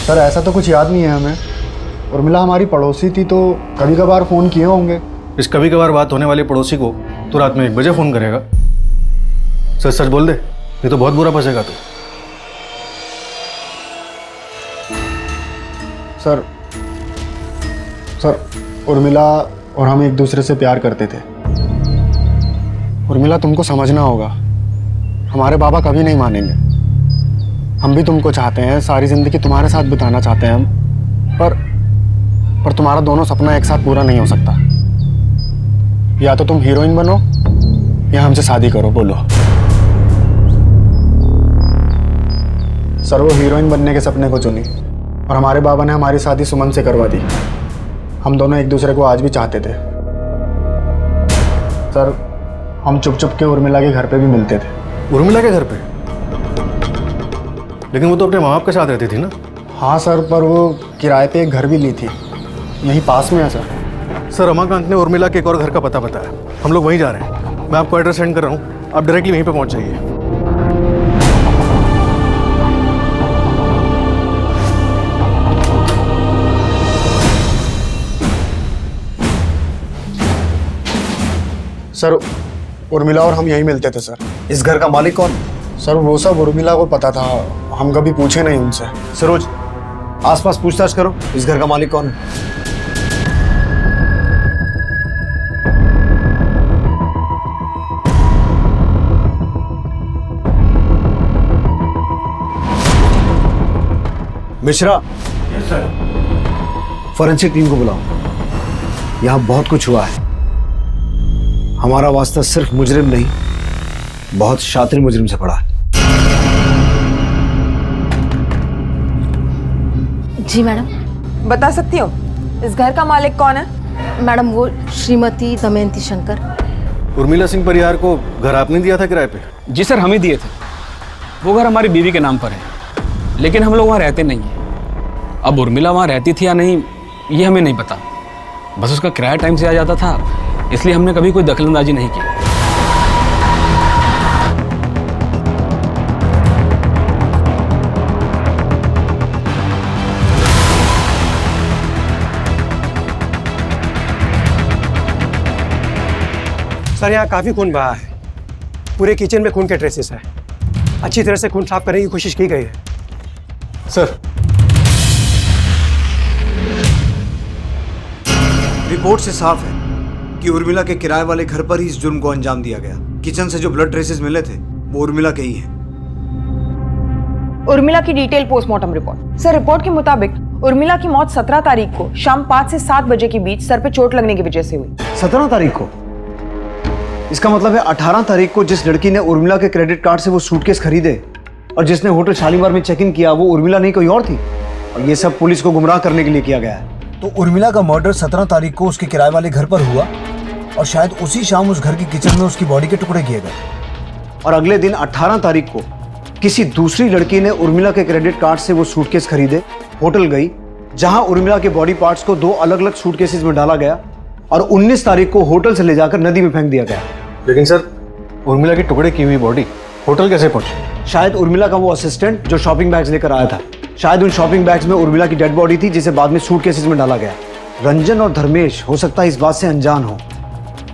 सर ऐसा तो कुछ याद नहीं है हमें। उर्मिला हमारी पड़ोसी थी तो कभी कभार फ़ोन किए होंगे। इस कभी कभार बात होने वाली पड़ोसी को तो रात में 1 बजे फ़ोन करेगा? सच सच बोल दे, ये तो बहुत बुरा फंसेगा तू। सर उर्मिला और हम एक दूसरे से प्यार करते थे। उर्मिला तुमको समझना होगा, हमारे बाबा कभी नहीं मानेंगे। हम भी तुमको चाहते हैं, सारी जिंदगी तुम्हारे साथ बिताना चाहते हैं हम, पर तुम्हारा दोनों सपना एक साथ पूरा नहीं हो सकता। या तो तुम हीरोइन बनो या हमसे शादी करो, बोलो। सर वो हीरोइन बनने के सपने को चुनी और हमारे बाबा ने हमारी शादी सुमन से करवा दी। हम दोनों एक दूसरे को आज भी चाहते थे। सर हम चुप चुप के उर्मिला के घर पे भी मिलते थे। उर्मिला के घर पे? लेकिन वो तो अपने माँ बाप के साथ रहती थी ना। हाँ सर, पर वो किराए पे एक घर भी ली थी, यहीं पास में है सर। सर रमाकांत ने उर्मिला के एक और घर का पता बताया, हम लोग वहीं जा रहे हैं। मैं आपको एड्रेस सेंड कर रहा हूँ, आप डायरेक्टली वहीं पे पहुँच जाइए। सर उर्मिला और हम यहीं मिलते थे सर। इस घर का मालिक कौन? सर वो सब उर्मिला को पता था, हम कभी पूछे नहीं उनसे। सरोज आसपास पूछताछ करो, इस घर का मालिक कौन है? Mishra. Yes sir. Forensic team को बुलाओ। यहां बहुत कुछ हुआ है। हमारा वास्ता सिर्फ मुजरिम नहीं, बहुत शातिर मुजरिम से पड़ा है। जी मैडम। बता सकती हो इस घर का मालिक कौन है? मैडम वो श्रीमती दमयंती शंकर। उर्मिला सिंह परिहार को घर आपने दिया था किराए पे? जी सर, हम ही दिए थे। वो घर हमारी बीवी के नाम पर है, लेकिन हम लोग वहाँ रहते नहीं हैं। अब उर्मिला वहाँ रहती थी या नहीं ये हमें नहीं पता, बस उसका किराया टाइम से आ जाता था, इसलिए हमने कभी कोई दखलंदाजी नहीं की। सर यहाँ काफी खून बहा है, पूरे किचन में खून के ट्रेसेस हैं। अच्छी तरह से खून साफ करने की कोशिश की गई है। सर रिपोर्ट से साफ है कि उर्मिला के किराए वाले घर पर ही इस जुर्म को अंजाम दिया गया। किचन से जो ब्लड ट्रेसेस मिले थे वो उर्मिला के ही हैं। उर्मिला की detail postmortem report. Sir report के मुताबिक उर्मिला की मौत 17 तारीख को शाम 5 से 7 बजे के बीच सर पे चोट लगने की वजह से हुई। 17 तारीख को? इसका मतलब है 18 तारीख को जिस लड़की ने उर्मिला के क्रेडिट कार्ड से वो सूटकेस खरीदे और जिसने होटल शालीमार में चेक इन किया वो उर्मिला नहीं कोई और थी, और ये सब पुलिस को गुमराह करने के लिए किया गया है। तो उर्मिला का मर्डर 17 तारीख को उसके किराए वाले घर पर हुआ और शायद उसी शाम उस घर की किचन में उसकी बॉडी के टुकड़े किए गए, और अगले दिन 18 तारीख को किसी दूसरी लड़की ने उर्मिला के क्रेडिट कार्ड से वो सूटकेस खरीदे, होटल गई जहां उर्मिला के बॉडी पार्ट्स को 2 अलग अलग सूटकेसेस में डाला गया और 19 तारीख को होटल से ले जाकर नदी में फेंक दिया गया। लेकिन सर उर्मिला की टुकड़े की हुई बॉडी होटल कैसे पहुंची? शायद उर्मिला का वो असिस्टेंट जो शॉपिंग बैग्स लेकर आया था, शायद उन शॉपिंग बैग्स में उर्मिला की डेड बॉडी थी जिसे बाद में सूटकेसेस में डाला गया। रंजन और धर्मेश हो सकता है इस बात से अनजान हो,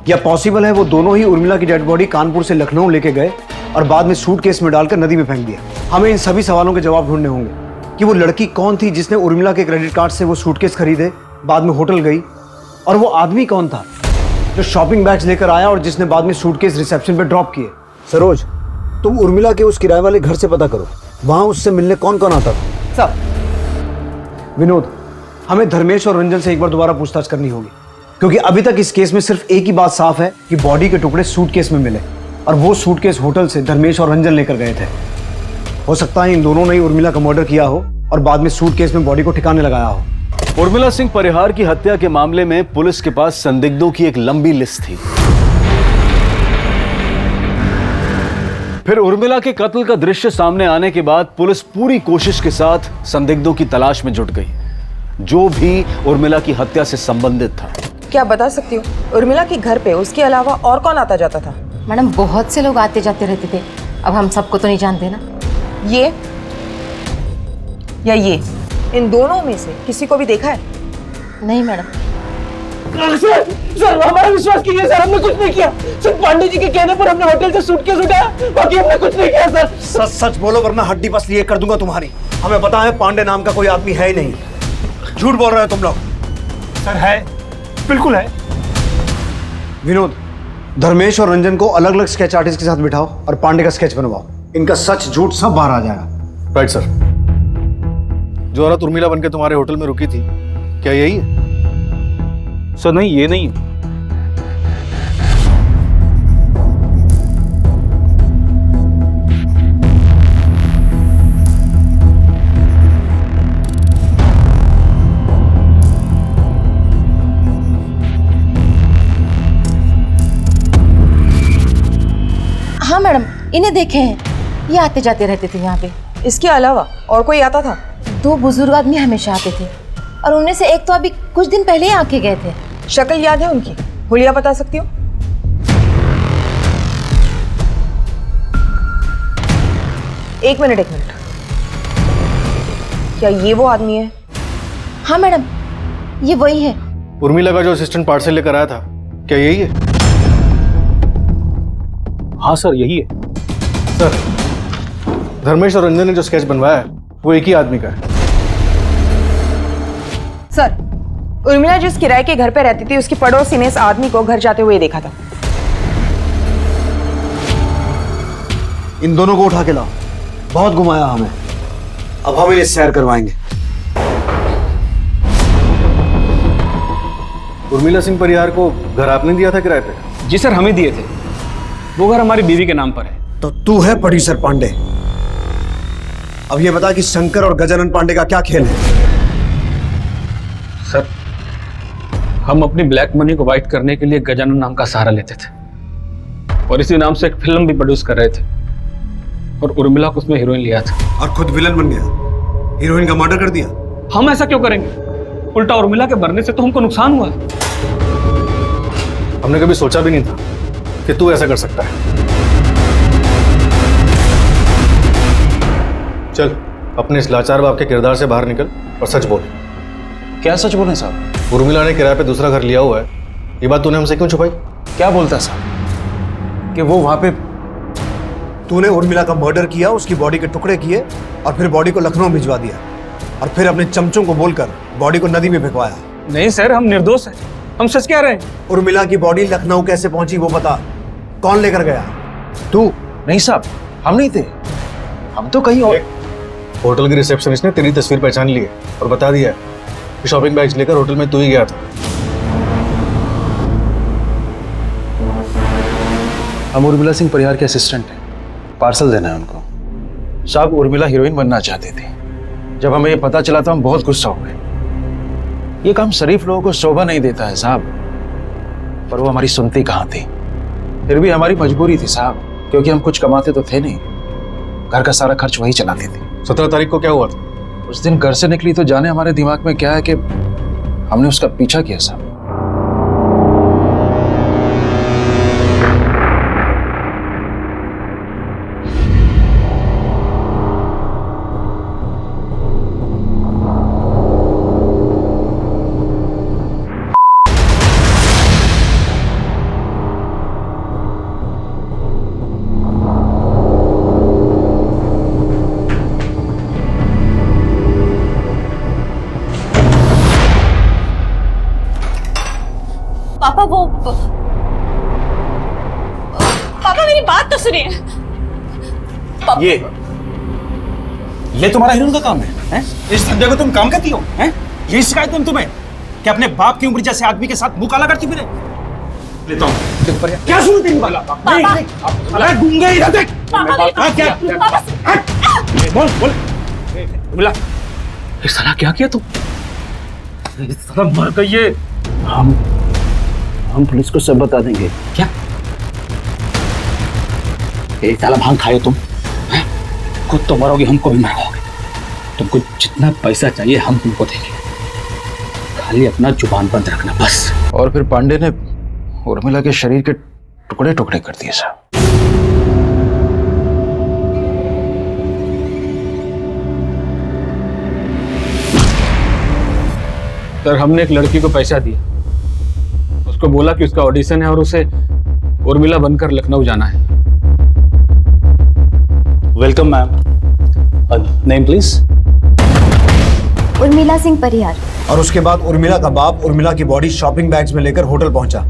या पॉसिबल है वो दोनों ही उर्मिला की डेड बॉडी कानपुर से लखनऊ लेके गए और बाद में सूटकेस में डालकर नदी में फेंक दिया। हमें इन सभी सवालों के जवाब ढूंढने होंगे कि वो लड़की कौन थी जिसने उर्मिला के क्रेडिट कार्ड से वो सूटकेस खरीदे, बाद में होटल गई, और वो आदमी कौन था जो शॉपिंग बैग्स लेकर आया और जिसने बाद में सूटकेस रिसेप्शन पे ड्रॉप किए। सरोज तुम उर्मिला के उस किराए वाले घर से पता करो, वहां उससे मिलने कौन कौन आता था। सब। विनोद हमें धर्मेश और रंजन से एक बार दोबारा पूछताछ करनी होगी, क्योंकि अभी तक इस केस में सिर्फ एक ही बात साफ है कि बॉडी के टुकड़े सूटकेस में मिले और वो सूटकेस होटल से धर्मेश और रंजन लेकर गए थे। हो सकता है इन दोनों ने ही उर्मिला का मर्डर किया हो और बाद में सूटकेस में बॉडी को ठिकाने लगाया हो। उर्मिला सिंह परिहार की हत्या के मामले में पुलिस के पास संदिग्धों की एक लंबी लिस्ट थी। फिर उर्मिला के कत्ल का दृश्य सामने आने के बाद पुलिस पूरी कोशिश के साथ संदिग्धों की तलाश में जुट गई, जो भी उर्मिला की हत्या से संबंधित था। क्या बता सकती हो उर्मिला के घर पे उसके अलावा और कौन आता जाता था? मैडम बहुत से लोग आते जाते रहते थे, अब हम सबको तो नहीं जानते ना। ये या ये, इन दोनों में से किसी को भी देखा है? नहीं मैडम। सर हमारा विश्वास कीजिए सर, हमने कुछ नहीं किया। सिर्फ पांडे जी के कहने पर हमने होटल से सूटकेस उठाया, बाकी हमने कुछ नहीं किया सर। सच सच बोलो वरना हड्डी बस लिए कर दूंगा तुम्हारी। हमें पता है पांडे नाम का कोई आदमी है ही नहीं। झूठ बोल रहे हो तुम लोग। सर है, बिल्कुल है। विनोद धर्मेश और रंजन को अलग अलग स्केच आर्टिस्ट के साथ बिठाओ और पांडे का स्केच बनवाओ। इनका सच झूठ सब बाहर आ जाएगा। Right sir. जो औरत उर्मिला बनके तुम्हारे होटल में रुकी थी, क्या यही है? सर नहीं, ये नहीं है। हाँ मैडम, इन्हें देखे हैं, ये आते जाते रहते थे यहाँ पे। इसके अलावा और कोई आता था? 2 बुजुर्ग आदमी हमेशा आते थे और उनमें से एक तो अभी कुछ दिन पहले ही आके गए थे। शक्ल याद है उनकी? हुलिया बता सकती हो? एक मिनट। क्या ये वो आदमी है? हाँ मैडम, ये वही है। उर्मिला का जो असिस्टेंट पार्सल लेकर आया था, क्या यही है? हाँ सर, यही है। सर, धर्मेश और रंजन ने जो स्केच बनवाया है वो एक ही आदमी का है। सर, उर्मिला जिस किराए के घर पे रहती थी उसकी पड़ोसी ने इस आदमी को घर जाते हुए देखा था। इन दोनों को उठा के लाओ, बहुत घुमाया हमें, अब हम इन्हें सैर करवाएंगे। उर्मिला सिंह परिहार को घर आपने दिया था किराए पे? जी सर, हमें दिए थे। वो घर हमारी बीवी के नाम पर है। तो तू है प्रोड्यूसर पांडे। अब ये बता कि शंकर और गजानन पांडे का क्या खेल है? सर, हम अपनी ब्लैक मनी को वाइट करने के लिए गजानन नाम का सहारा लेते थे और इसी नाम से एक फिल्म भी प्रोड्यूस कर रहे थे और उर्मिला को उसमें हीरोइन लिया था। और खुद विलन बन गया, हीरोइन का मर्डर कर दिया। हम ऐसा क्यों करेंगे? उल्टा उर्मिला के मरने से तो हमको नुकसान हुआ। हमने कभी सोचा भी नहीं था कि तू ऐसा कर सकता है। चल, अपने इस लाचार बाप के किरदार से बाहर निकल और सच बोल। क्या सच बोले साहब? उर्मिला ने किराए पे दूसरा घर लिया हुआ है, ये बात तूने हमसे क्यों छुपाई? क्या बोलता है साहब कि वो वहां पे? तूने उर्मिला का मर्डर किया, उसकी बॉडी के टुकड़े किए और फिर बॉडी को लखनऊ भिजवा दिया और फिर अपने चमचों को बोलकर बॉडी को नदी में फेंकवाया। नहीं सर, हम निर्दोष हैं, हम सच कह रहे हैं। उर्मिला की बॉडी लखनऊ कैसे पहुंची वो बता, कौन लेकर गया? तू? नहीं साहब, हम नहीं थे, हम तो कहीं और। होटल के रिसेप्शनिस्ट ने तेरी तस्वीर पहचान ली है और बता दिया कि शॉपिंग बैग्स लेकर होटल में तू ही गया था। हम उर्मिला सिंह परिहार के असिस्टेंट हैं, पार्सल देना है उनको। साहब, उर्मिला हीरोइन बनना चाहती थी। जब हमें ये पता चला तो हम बहुत गुस्सा हो गए। ये काम शरीफ लोगों को शोभा नहीं देता है साहब, पर वो हमारी सुनती कहाँ थी। फिर भी हमारी मजबूरी थी साहब, क्योंकि हम कुछ कमाते तो थे नहीं, घर का सारा खर्च वही चलाती थी। 17 तारीख को क्या हुआ था? उस दिन घर से निकली तो जाने हमारे दिमाग में क्या है कि हमने उसका पीछा किया साहब। पापा पापा मेरी बात तो सुनिए। ये तुम्हारा हीरोइन का काम है? इस धंधे को तुम काम करती हो? हैं? यही शिकायत है तुम्हें कि अपने बाप की उम्र जैसे आदमी के साथ मुंह काला करती फिरे? लेता हूँ। क्या सुनते हैं वाला? अरे गूंगे इधर देख। क्या? बोल बोल। उर्मिला, ये साला क्या किया तू? ये साला मर गई है। हम पुलिस को सब बता देंगे। क्या? एक साला भांग खाए तुम? खुद तो मरोगे, हमको भी मरवाओगे। तुमको जितना पैसा चाहिए हम तुमको देंगे, खाली अपना जुबान बंद रखना बस। और फिर पांडे ने उर्मिला के शरीर के टुकड़े टुकड़े कर दिए साहब। सर, हमने एक लड़की को पैसा दिया, उसको बोला कि उसका ऑडिशन है और उसे उर्मिला बनकर लखनऊ जाना है। Welcome ma'am. Name please? Urmila Singh Parihar. और उसके बाद उर्मिला का बाप उर्मिला की बॉडी शॉपिंग बैग्स में लेकर होटल पहुंचा,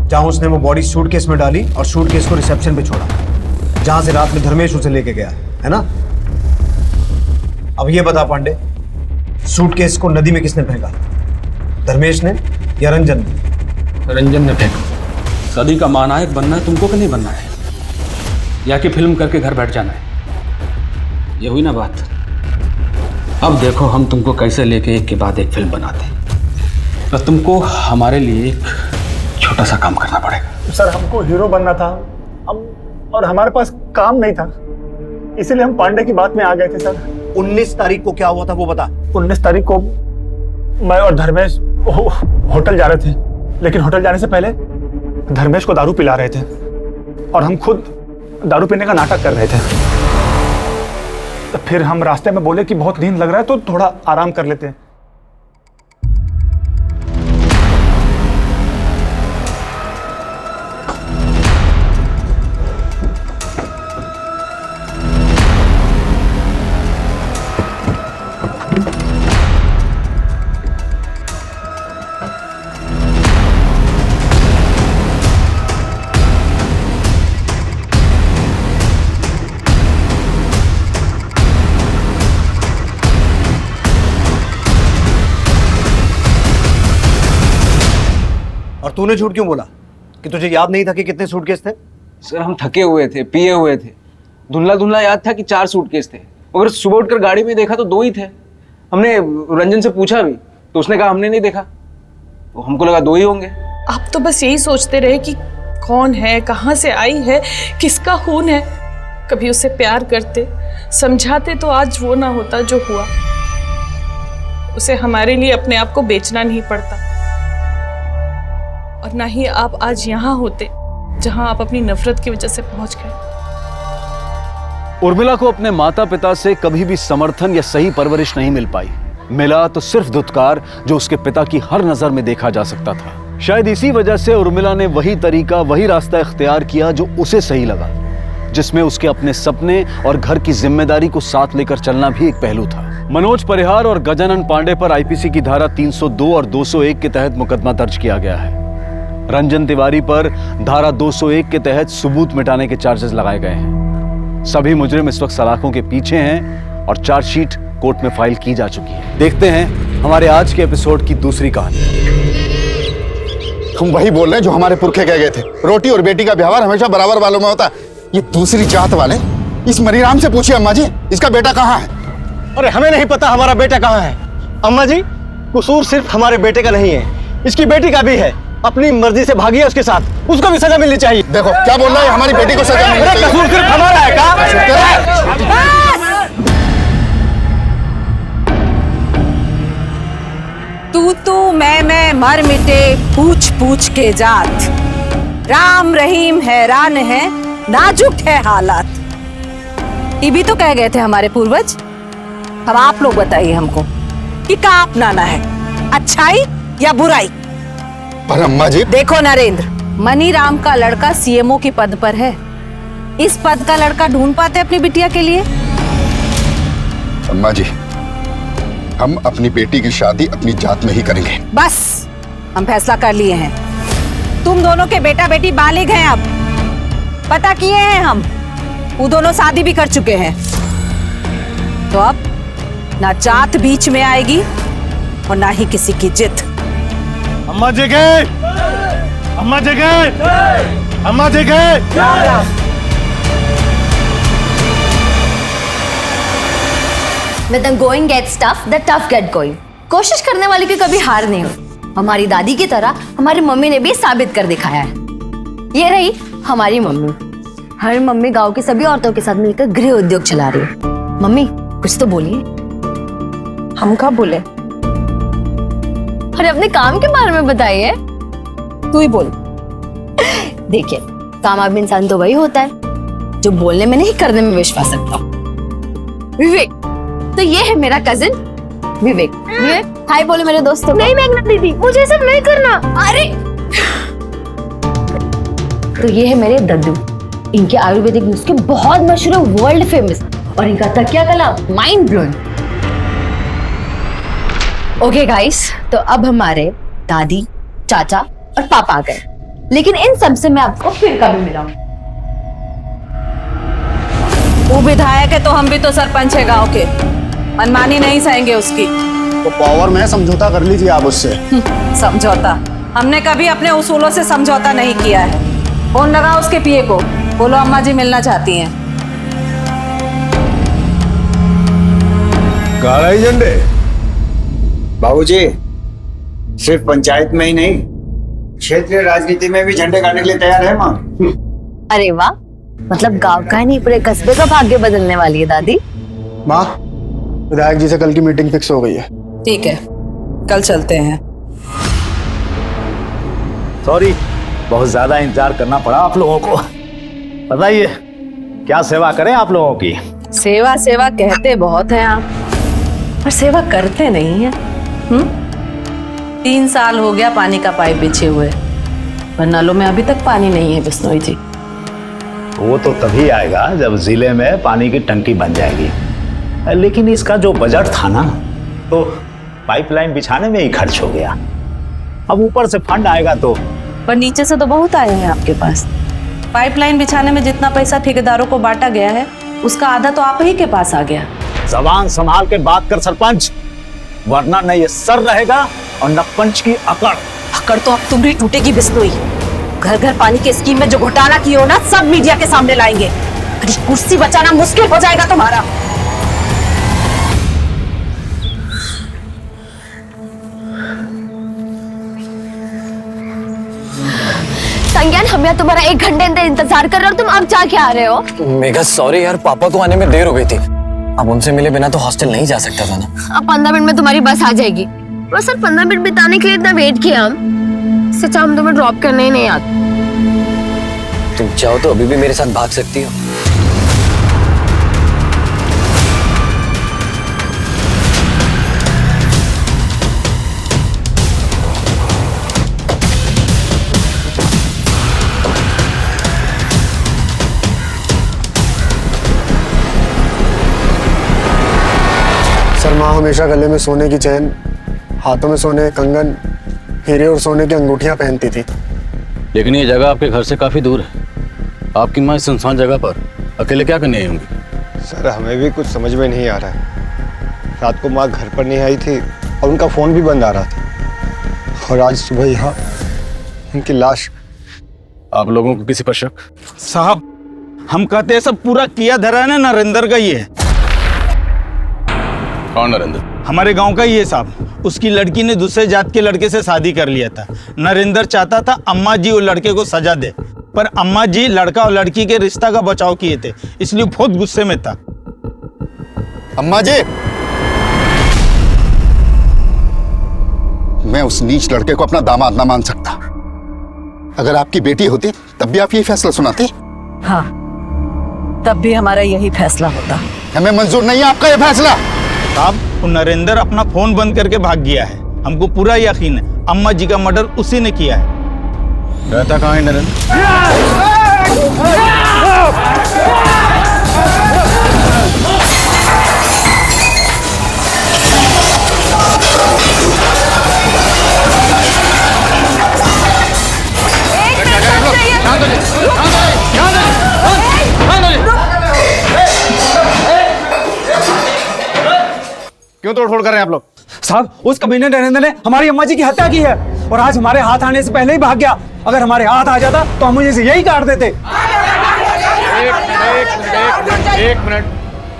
जहां उसने वो बॉडी सूटकेस में डाली और सूटकेस को रिसेप्शन पे छोड़ा। जहां से रात में धर्मेश उसे लेके गया, है ना? अब ये बता पांडे, सूटकेस को नदी में किसने फेंका? धर्मेश ने या रंजन ने? रंजन ने फेंका। सदी का महानायक बनना है तुमको कि नहीं बनना है, या कि फिल्म करके घर बैठ जाना है? ये हुई ना बात। अब देखो हम तुमको कैसे लेके एक के बाद एक फिल्म बनाते हैं। तो तुमको हमारे लिए एक छोटा सा काम करना पड़ेगा। सर हमको हीरो बनना था, और हमारे पास काम नहीं था, इसीलिए हम पांडे की बात में आ गए थे सर। 19 तारीख को क्या हुआ था वो बता। 19 तारीख को मैं और धर्मेश होटल जा रहे थे, लेकिन होटल जाने से पहले धर्मेश को दारू पिला रहे थे और हम खुद दारू पीने का नाटक कर रहे थे। तो फिर हम रास्ते में बोले कि बहुत नींद लग रहा है तो थोड़ा आराम कर लेते हैं। और तूने झूठ क्यों बोला कि तुझे याद नहीं था कि कितने सूटकेस थे? सर हम थके हुए थे, पिए हुए थे, धुंधला धुंधला याद था कि 4 सूटकेस थे, मगर सुबह उठकर गाड़ी में देखा तो 2 ही थे। हमने रंजन से पूछा भी तो उसने कहा हमने नहीं देखा, तो हमको लगा 2 ही होंगे। आप तो बस यही सोचते रहे कि कौन है, कहाँ से आई है, किसका खून है। कभी उससे प्यार करते, समझाते तो आज वो ना होता जो हुआ। उसे हमारे लिए अपने आप को बेचना नहीं पड़ता, और ना ही आप आज यहाँ होते जहाँ आप अपनी नफरत की वजह से पहुंच गए। उर्मिला को अपने माता पिता से कभी भी समर्थन या सही परवरिश नहीं मिल पाई। मिला तो सिर्फ धुतकार जो उसके पिता की हर नजर में देखा जा सकता था। शायद इसी वजह से उर्मिला ने वही तरीका, वही रास्ता इख्तियार किया जो उसे सही लगा, जिसमें उसके अपने सपने और घर की जिम्मेदारी को साथ लेकर चलना भी एक पहलू था। मनोज परिहार और गजानन पांडे पर आईपीसी की धारा 302 और 201 के तहत मुकदमा दर्ज किया गया है। रंजन तिवारी पर धारा 201 के तहत सबूत मिटाने के चार्जेस लगाए गए हैं। सभी मुजरिम इस वक्त सलाखों के पीछे हैं और चार्जशीट कोर्ट में फाइल की जा चुकी है। देखते हैं हमारे आज के एपिसोड की दूसरी कहानी। तुम वही बोल रहे हैं जो हमारे पुरखे कह गए थे, रोटी और बेटी का व्यवहार हमेशा बराबर वालों में होता है। ये दूसरी जात वाले, इस मनीराम से पूछिए अम्मा जी, इसका बेटा कहाँ है? अरे हमें नहीं पता हमारा बेटा कहाँ है। अम्मा जी, कसूर सिर्फ हमारे बेटे का नहीं है, इसकी बेटी का भी है। अपनी मर्जी से भागी है उसके साथ, उसको भी सजा मिलनी चाहिए। देखो क्या बोल रहा है, हमारी बेटी को सजा मिलनी चाहिए। कसूर सिर्फ हमारा है का? तू मैं मर मिटे पूछ पूछ के जात। राम रहीम हैरान है, नाजुक है हालात। ये भी तो कह गए थे हमारे पूर्वज। अब आप लोग बताइए हमको कि क्या अपनाना है, अच्छाई या बुराई? पर अम्मा जी देखो नरेंद्र, मनीराम का लड़का सीएमओ के पद पर है। इस पद का लड़का ढूंढ पाते अपनी बिटिया के लिए? अम्मा जी, हम अपनी बेटी की शादी अपनी जात में ही करेंगे। बस हम फैसला कर लिए हैं। तुम दोनों के बेटा बेटी बालिग हैं, अब पता किए हैं हम, वो दोनों शादी भी कर चुके हैं। तो अब ना जात बीच में आएगी और ना ही किसी की जिद। अम्मा जी गए, अम्मा जी गए, अम्मा जी गए। When the going gets tough, the tough get going. कोशिश करने वाले की कभी हार नहीं होती। हमारी दादी की तरह हमारी मम्मी ने भी साबित कर दिखाया है। ये रही हमारी मम्मी। हर मम्मी गांव की सभी औरतों के साथ मिलकर गृह उद्योग चला रही है। मम्मी कुछ तो बोलिए। हम कब बोले? अरे अपने काम के बारे में बताइए। तू ही बोल। देखिए, कामयाब इंसान तो वही होता है जो बोलने में नहीं करने में विश्वास रखता। विवेक, तो ये है मेरा कजिन विवेक। विवेक हाय बोले मेरे दोस्तों। नहीं मेघना दीदी, मुझे सब नहीं करना। अरे तो ये है मेरे दद्दू। इनके आयुर्वेदिक नुस्खे बहुत मशहूर है, वर्ल्ड फेमस, और इनका तकिया कला माइंड ब्लोइंग। ओके गाइस, तो अब हमारे दादी, चाचा और पापा आ गए, लेकिन इन सब से मैं आपको फिर कभी मिलाऊंगी। वो विधायक है तो हम भी तो सरपंच है गांव के, मनमानी नहीं सहेंगे उसकी। तो पावर में समझौता कर लीजिए आप उससे। समझौता? हमने कभी अपने उसूलों से समझौता नहीं किया है। फोन लगा उसके पीए को, बोलो अम्मा जी मिलना चाहती हैं। काला झंडे बाबूजी, सिर्फ पंचायत में ही नहीं, क्षेत्रीय राजनीति में भी झंडे गाड़ने के लिए तैयार है माँ। अरे वाह, मतलब गांव का ही नहीं पूरे कस्बे का भाग्य बदलने वाली है दादी। माँ, विधायक जी से कल की मीटिंग फिक्स हो गई है। ठीक है, कल चलते हैं। सॉरी, बहुत ज्यादा इंतजार करना पड़ा आप लोगों को। बताइए क्या सेवा करें आप लोगों की? सेवा सेवा कहते बहुत हैं आप, पर सेवा करते नहीं है। 3 साल हो गया पानी का पाइप बिछे हुए, पर नलों में अभी तक पानी नहीं है बिश्नोई जी। वो तो तभी आएगा जब जिले में पानी की टंकी बन जाएगी। लेकिन इसका जो बजट था ना, तो पाइपलाइन बिछाने में ही खर्च हो गया। अब ऊपर से फंड आएगा तो। पर नीचे से तो बहुत आए हैं आपके पास। पाइपलाइन बिछाने में जितना पैसा ठेकेदारों को बांटा गया है, उसका आधा तो आप ही के पास आ गया। जबान संभाल के बात कर सरपंच, वरना न ये सर रहेगा और न पंच की अकड़। अकड़ तो अब तुम्हारी टूटेगी बिश्नोई। घर घर पानी के स्कीम में जो घोटाला किए हो ना, सब मीडिया के सामने लाएंगे। कुर्सी बचाना मुश्किल हो जाएगा तुम्हारा। संज्ञान, हम यहाँ तुम्हारा 1 घंटे इंतजार कर रहे हो और तुम अब जाके आ रहे हो। मेघा सॉरी यार, पापा को आने में देर हो गई थी। अब उनसे मिले बिना तो हॉस्टल नहीं जा सकता था ना। अब 15 मिनट में तुम्हारी बस आ जाएगी। बस सर 15 मिनट बिताने के लिए इतना वेट किया हम। सच हम तुम्हें ड्रॉप करने ही नहीं आते। तुम चाहो तो अभी भी मेरे साथ भाग सकती हो। सर, माँ हमेशा गले में सोने की चैन, हाथों में सोने के कंगन, हीरे और सोने की अंगूठियां पहनती थी। लेकिन ये जगह आपके घर से काफी दूर है। आपकी माँ इस सुनसान जगह पर अकेले क्या करने आई होंगी? सर, हमें भी कुछ समझ में नहीं आ रहा है। रात को माँ घर पर नहीं आई थी और उनका फोन भी बंद आ रहा था, और आज सुबह यहाँ उनकी लाश। आप लोगों को किसी पर शक? साहब, हम कहते हैं सब पूरा किया धरा है ना नरेंद्र का ही है। कौन नरेंद्र? हमारे गांव का ही है साहब। उसकी लड़की ने दूसरे जात के लड़के से शादी कर लिया था। नरेंद्र चाहता था अम्मा जी और लड़के को सजा दे, पर अम्मा जी लड़का और लड़की के रिश्ता का बचाव किए थे, इसलिए बहुत गुस्से में था। अम्मा जी, मैं उस नीच लड़के को अपना दामाद ना मान सकता। अगर आपकी बेटी होती तब भी आप यही फैसला सुनाते? हाँ, तब भी हमारा यही फैसला होता। हमें मंजूर नहीं है आपका ये फैसला। साहब, नरेंद्र अपना फोन बंद करके भाग गया है। हमको पूरा यकीन है अम्मा जी का मर्डर उसी ने किया है। रहता कहाँ है नरेंद्र? क्यों तोड़फोड़ कर रहे हैं आप लोग? साहब, उस कमीने नरेंद्र ने हमारी अम्मा जी की हत्या की है और आज हमारे हाथ आने से पहले ही भाग गया। अगर हमारे हाथ आ जाता तो हम मुझे यही काट देते। एक मिनट,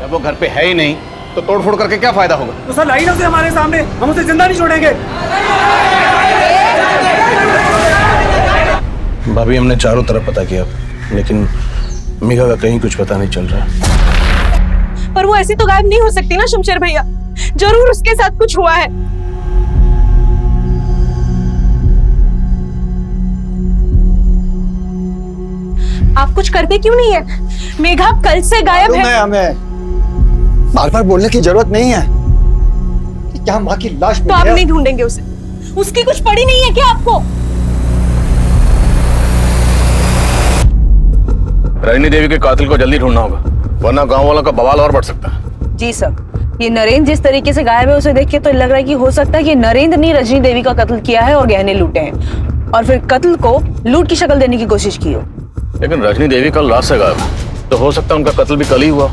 जब वो घर पे है ही नहीं तो तोड़फोड़ करके क्या फायदा होगा? तो सर, लाई ना उसे हमारे सामने, हम उसे जिंदा नहीं छोड़ेंगे। भाभी, हमने चारों तरफ पता किया, लेकिन मेघा का कहीं कुछ पता नहीं चल रहा। पर वो ऐसी तो गायब नहीं हो सकती ना शमशेर भैया, जरूर उसके साथ कुछ हुआ है। आप कुछ करते क्यों नहीं है? मेघा कल से गायब है। हमें बार बार बोलने की जरूरत नहीं है कि क्या माँ की लाश तो आप नहीं ढूंढेंगे उसे? उसकी कुछ पड़ी नहीं है क्या आपको? रजनी देवी के कातिल को जल्दी ढूंढना होगा, वरना गांव वालों का बवाल और बढ़ सकता है। जी सर, ये नरेंद्र जिस तरीके से गायब है उसे देख के तो लग रहा है कि हो सकता है कि नरेंद्र ने रजनी देवी का कत्ल किया है और गहने लूटे हैं और फिर कत्ल को लूट की शक्ल देने की कोशिश की हो। लेकिन रजनी देवी कल रात से गायब है, तो हो सकता है उनका कत्ल भी कल ही हुआ।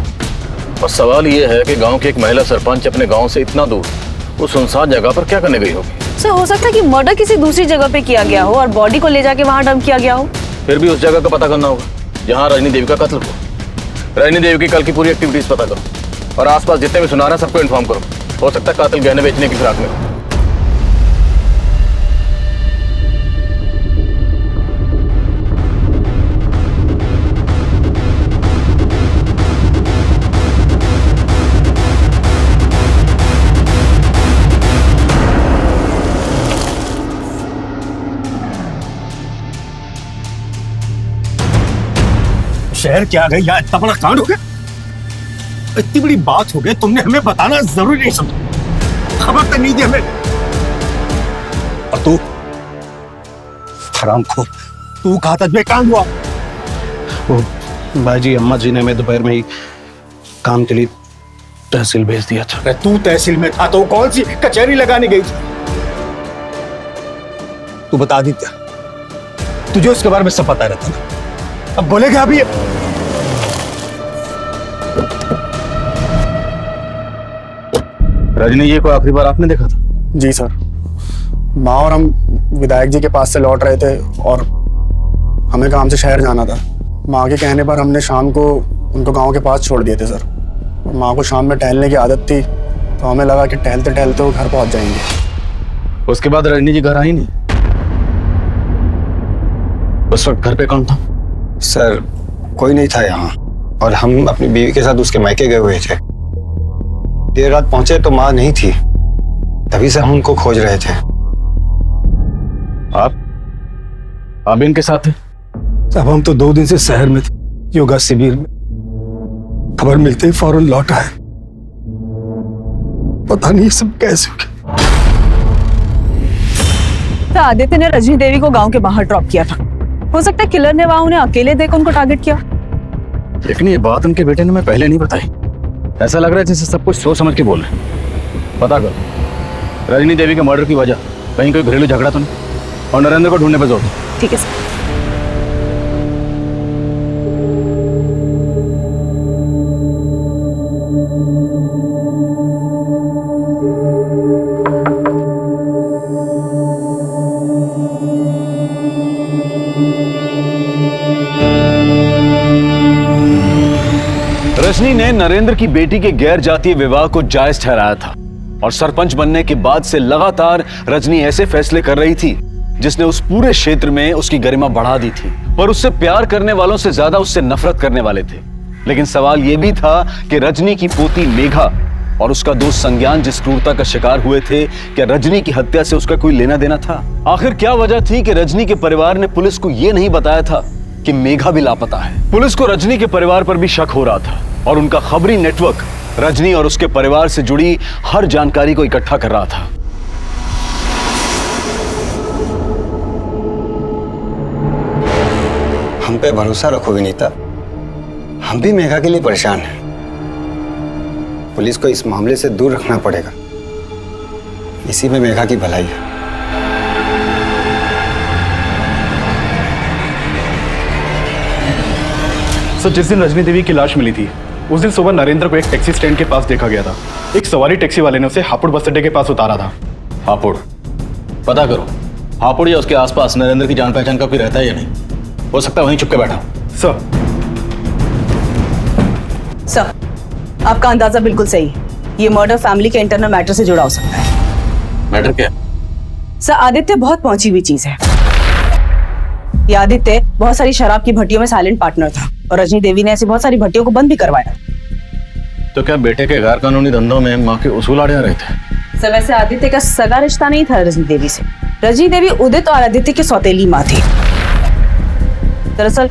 और सवाल ये है कि गांव की एक महिला सरपंच अपने गांव से इतना दूर उस सुनसान जगह पर क्या करने गई होगी। सर हो सकता है कि मर्डर किसी दूसरी जगह पे किया गया हो और बॉडी को ले जाके वहां डंप किया गया हो। फिर भी उस जगह का पता करना होगा जहाँ रजनी देवी का कत्ल हुआ। रजनी देवी की कल की पूरी एक्टिविटीज पता करो और आसपास जितने भी सुनार हैं सबको इन्फॉर्म करो। हो सकता है कातिल गहने बेचने की फिराक में हो। शहर क्या गई यार, इतना बड़ा कांड हो गया, इतनी बड़ी बात हो गई, तुमने हमें बताना जरूरी नहीं समझा, खबर तक नहीं दी हमें। और तू हरामखोर, तू कहा था बेकाम हुआ। वो बाजी अम्मा जी ने हमें दोपहर में ही काम के लिए तहसील भेज दिया था। अरे तू तहसील में था तो कौन सी कचहरी लगाने गई थी? तू बता दी क्या, तुझे उसके बारे में सब पता रहता ना, अब बोलेगा अभी। रजनी ये को आखिरी बार आपने देखा था? जी सर, माँ और हम विधायक जी के पास से लौट रहे थे और हमें काम से शहर जाना था। माँ के कहने पर हमने शाम को उनको गांव के पास छोड़ दिए थे सर। और माँ को शाम में टहलने की आदत थी तो हमें लगा कि टहलते टहलते वो घर पहुंच जाएंगे। उसके बाद रजनी जी घर आई नहीं? उस वक्त घर पे कौन था? सर कोई नहीं था यहाँ और हम अपनी बीवी के साथ उसके मायके गए हुए थे। देर रात पहुंचे तो माँ नहीं थी, तभी से हम उनको खोज रहे थे। आप इनके साथ थे? अब हम तो 2 दिन से शहर में थे, योगा शिविर में। खबर मिलते ही फौरन लौट आए। पता नहीं सब कैसे हो गया। तो आदित्य ने रजनी देवी को गांव के बाहर ड्रॉप किया था। हो सकता है किलर ने वहां उन्हें अकेले देख उनको टारगेट किया। लेकिन ये बात उनके बेटे ने मैं पहले नहीं बताई। ऐसा लग रहा है जैसे सब कुछ सोच समझ के बोल रहे हैं। पता करो रजनी देवी के मर्डर की वजह कहीं कोई घरेलू झगड़ा तो नहीं, और नरेंद्र को ढूंढने पर जोर दो। ठीक है सर। रजनी ने नरेंद्र की बेटी के गैर जातीय विवाह को जायज ठहराया था और सरपंच बनने के बाद से लगातार रजनी ऐसे फैसले कर रही थी जिसने उस पूरे क्षेत्र में उसकी गरिमा बढ़ा दी थी। पर उससे प्यार करने वालों से ज्यादा उससे नफरत करने वाले थे। लेकिन सवाल यह भी था कि रजनी की पोती मेघा और उसका दोस्त संज्ञान जिस क्रूरता का शिकार हुए थे, क्या रजनी की हत्या से उसका कोई लेना देना था? आखिर क्या वजह थी कि रजनी के परिवार ने पुलिस को यह नहीं बताया था कि मेघा भी लापता है? पुलिस को रजनी के परिवार पर भी शक हो रहा था और उनका खबरी नेटवर्क रजनी और उसके परिवार से जुड़ी हर जानकारी को इकट्ठा कर रहा था। हम पे भरोसा रखो विनीता, हम भी मेघा के लिए परेशान हैं। पुलिस को इस मामले से दूर रखना पड़ेगा, इसी में मेघा की भलाई है। सर जिस दिन रजनी देवी की लाश मिली थी उस दिन सुबह नरेंद्र को एक टैक्सी स्टैंड के पास देखा गया था। एक सवारी टैक्सी वाले ने उसे हापुड़ बस अड्डे के पास उतारा था। हापुड़ पता करो, हापुड़ या उसके आसपास नरेंद्र की जान पहचान का कोई रहता है या नहीं? हो सकता है वहीं चुपके बैठा। सर आपका अंदाजा बिल्कुल सही है। ये मर्डर फैमिली के इंटरनल मैटर से जुड़ा हो सकता है। मैटर क्या? सर आदित्य बहुत पहुंची हुई चीज है। ये आदित्य बहुत सारी शराब की भट्टियों में साइलेंट पार्टनर था और रजनी देवी ने ऐसी बहुत सारी भट्टियों को बंद भी करवाया। तो क्या बेटे के गैर कानूनी धंधों में माँ के उसूल आड़े आ रहे थे? सर वैसे आदित्य का सगा रिश्ता नहीं था रजनी देवी से। रजनी देवी उदित और आदित्य की सौतेली माँ थी। दरअसल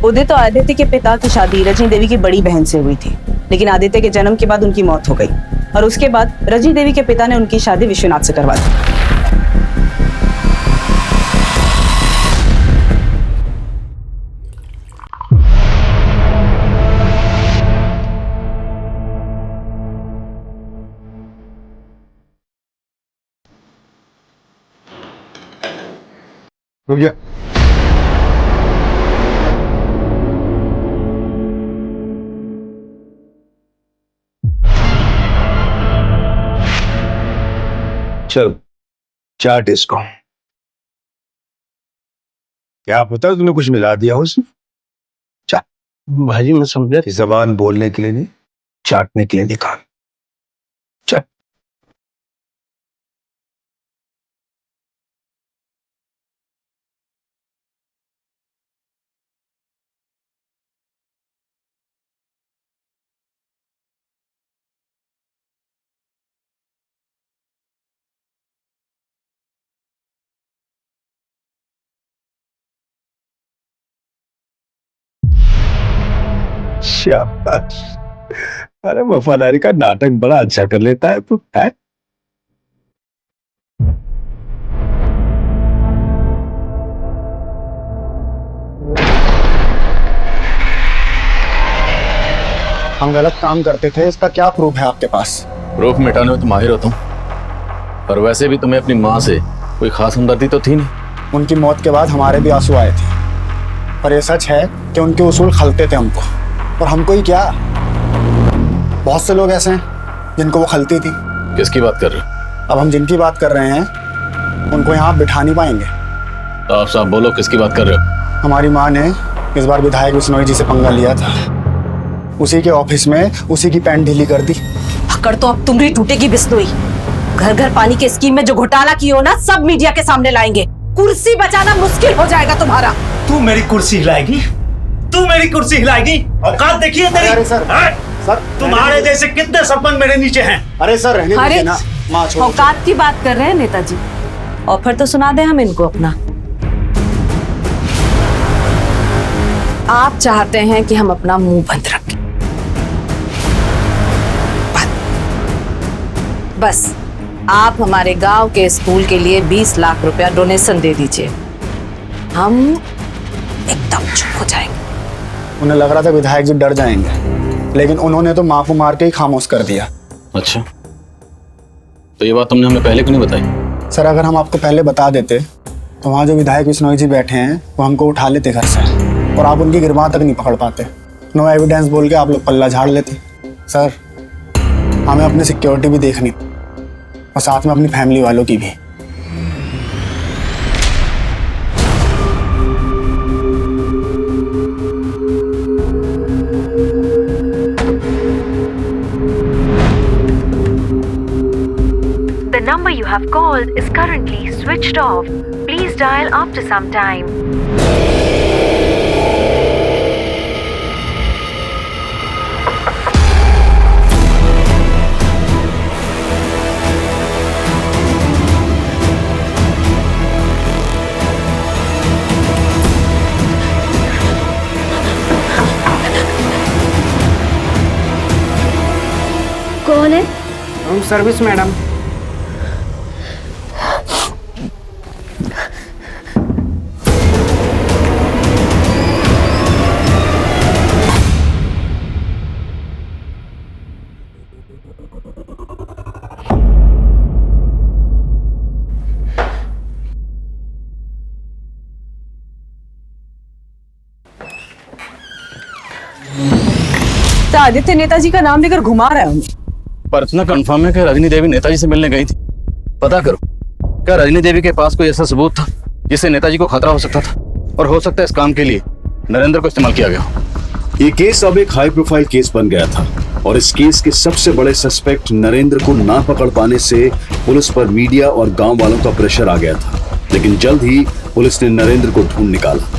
उदित और आदित्य के पिता की शादी रजनी देवी की बड़ी बहन से हुई थी, लेकिन आदित्य के जन्म के बाद उनकी मौत हो गई और उसके बाद रजनी देवी के पिता ने उनकी शादी विश्वनाथ से करवा दी। रुक जा। चल चाट इसको। क्या पता तूने कुछ मिला दिया उसमें। चाट भाजी मैं समझा, जबान बोलने के लिए नहीं, चाटने के लिए निकाल। चल शाबाश। अरे वफादारी का नाटक बड़ा अच्छा कर लेता है तू। है हम गलत काम करते थे, इसका क्या प्रूफ है आपके पास? प्रूफ मिटाने में तुम माहिर हो तुम, पर वैसे भी तुम्हें अपनी माँ से कोई खास हमदर्दी तो थी नहीं। उनकी मौत के बाद हमारे भी आंसू आए थे, पर यह सच है कि उनके उसूल खलते थे हमको, और हमको ही क्या, बहुत से लोग ऐसे हैं जिनको वो खलती थी। किसकी बात कर रहे हो? अब हम जिनकी बात कर रहे हैं उनको यहाँ बिठा नहीं पाएंगे। तो आप साहब बोलो, किसकी बात कर रहे हो? हमारी माँ ने इस बार विधायक बिश्नोई जी से पंगा लिया था, उसी के ऑफिस में उसी की पैंट ढीली कर दी। अकड़ तो अब तुम्हारी टूटेगी बिश्नोई। घर घर पानी के स्कीम में जो घोटाला की हो ना, सब मीडिया के सामने लाएंगे। कुर्सी बचाना मुश्किल हो जाएगा तुम्हारा। तू मेरी कुर्सी हिलाएगी? तू मेरी कुर्सी हिलाएगी? औकात देखिए तेरी। अरे सर, सर तुम्हारे जैसे कितने सरपंच मेरे नीचे हैं। अरे सर रहने दीजिए ना, माँ छोड़ो। औकात की बात कर रहे हैं नेताजी, ऑफर तो सुना दे हम इनको अपना। आप चाहते हैं कि हम अपना मुंह बंद रखें, बस आप हमारे गांव के स्कूल के लिए 20 लाख रुपया डोनेशन दे दीजिए, हम एकदम चुप हो जाएंगे। उन्हें लग रहा था विधायक जी डर जाएंगे, लेकिन उन्होंने तो माँ को मार के ही खामोश कर दिया। अच्छा, तो ये बात तुमने हमें पहले क्यों नहीं बताई? सर अगर हम आपको पहले बता देते तो वहाँ जो विधायक बिश्नोई जी बैठे हैं वो हमको उठा लेते घर से, और आप उनकी गिरबान तक नहीं पकड़ पाते। नो एविडेंस बोल के आप लोग पल्ला झाड़ लेते। सर हमें अपनी सिक्योरिटी भी देखनी, और साथ में अपनी फैमिली वालों की भी। The number you have called is currently switched off. Please dial after some time. कौन है? Room service madam. Aditya Netaji का नाम लेकर घुमा रहा है हमें। पर इतना कंफर्म है कि रजनी देवी नेताजी से मिलने गई थी। पता करो, क्या रजनी देवी के पास कोई ऐसा सबूत था जिससे नेताजी को खतरा हो सकता था, और हो सकता है इस काम के लिए नरेंद्र को इस्तेमाल किया गया हो। ये केस अब एक हाई प्रोफाइल केस बन गया था, और इस केस के सबसे बड़े सस्पेक्ट नरेंद्र को ना पकड़ पाने से पुलिस पर मीडिया और गांव वालों का प्रेशर आ गया था। लेकिन जल्द ही पुलिस ने नरेंद्र को ढूंढ निकाला।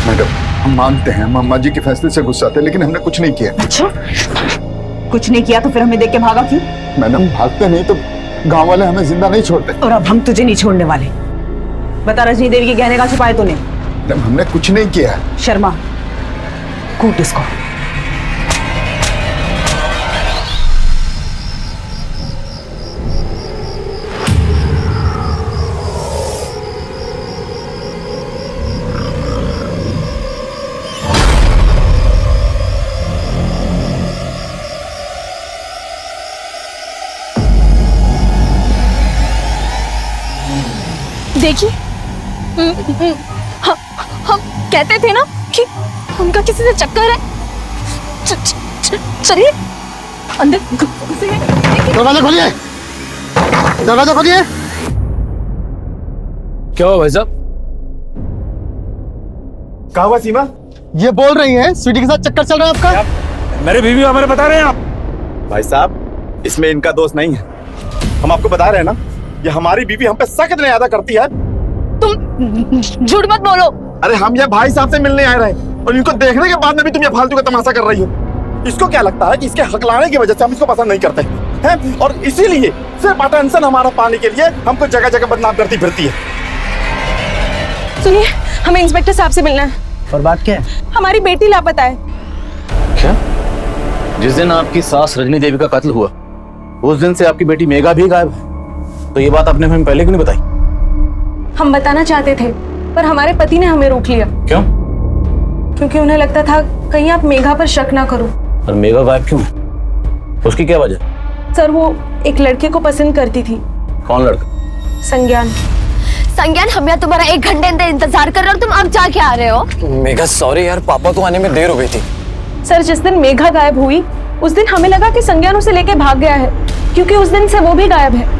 मैडम हम मानते हैं, हम अम्मा जी के फैसले से गुस्सा थे, लेकिन हमने कुछ नहीं किया। अच्छा, कुछ नहीं किया तो फिर हमें देख के भागा क्यों? मैडम भागते नहीं तो गांव वाले हमें जिंदा नहीं छोड़ते। और अब हम तुझे नहीं छोड़ने वाले। बता, रजनी देवी के गहने का छुपाए तूने? मैडम हमने कुछ नहीं किया। शर्मा, कूट इसको। देखिए, कहते थे ना कि उनका किसी से चक्कर है। चलिए अंदर घुसिए। दरवाजा खोलिए, दरवाजा खोलिए। क्या हुआ भाई साहब? कहाँ हुआ सीमा? ये बोल रही है स्वीटी के साथ चक्कर चल रहा है आपका। मेरे बीवी हमारे बता रहे हैं आप। भाई साहब, इसमें इनका दोस्त नहीं है। हम आपको बता रहे हैं ना, ये हमारी बीवी हम पे शक इतना ज्यादा करती है। तुम झूठ मत बोलो। अरे हम ये भाई साहब से मिलने आए रहे और इनको देखने के बाद में भी तुम ये फालतू का तमाशा कर रही हो। इसको क्या लगता है कि इसके हकलाने की वजह से हम इसको पसंद नहीं करते हैं, और इसीलिए सिर्फ अटेंशन हमारा पाने के लिए हमको जगह जगह बदनाम करती फिरती है। सुनिए, हमें इंस्पेक्टर साहब से मिलना है। और बात क्या है? हमारी बेटी लापता है। क्या? जिस दिन आपकी सास रजनी देवी का कत्ल हुआ उस दिन से आपकी बेटी मेघा भी गायब है। तो ये बात आपने हमें पहले क्यों नहीं बताई? हम बताना चाहते थे पर हमारे पति ने हमें रोक लिया। क्यों? क्योंकि उन्हें लगता था कहीं आप मेघा पर शक ना करो। और मेघा गायब क्यों है? उसकी क्या वजह? सर, वो एक लड़के को पसंद करती थी। कौन लड़का? संज्ञान। संज्ञान, हम यहाँ तुम्हारा 1 घंटे अंदर इंतजार कर रहे हो, तुम अब जाके आ रहे हो। मेघा सॉरी यार, पापा को आने में देर हो गई थी। सर, जिस दिन मेघा गायब हुई उस दिन हमें लगा कि संज्ञान उसे लेके भाग गया है, क्योंकि उस दिन से वो भी गायब है।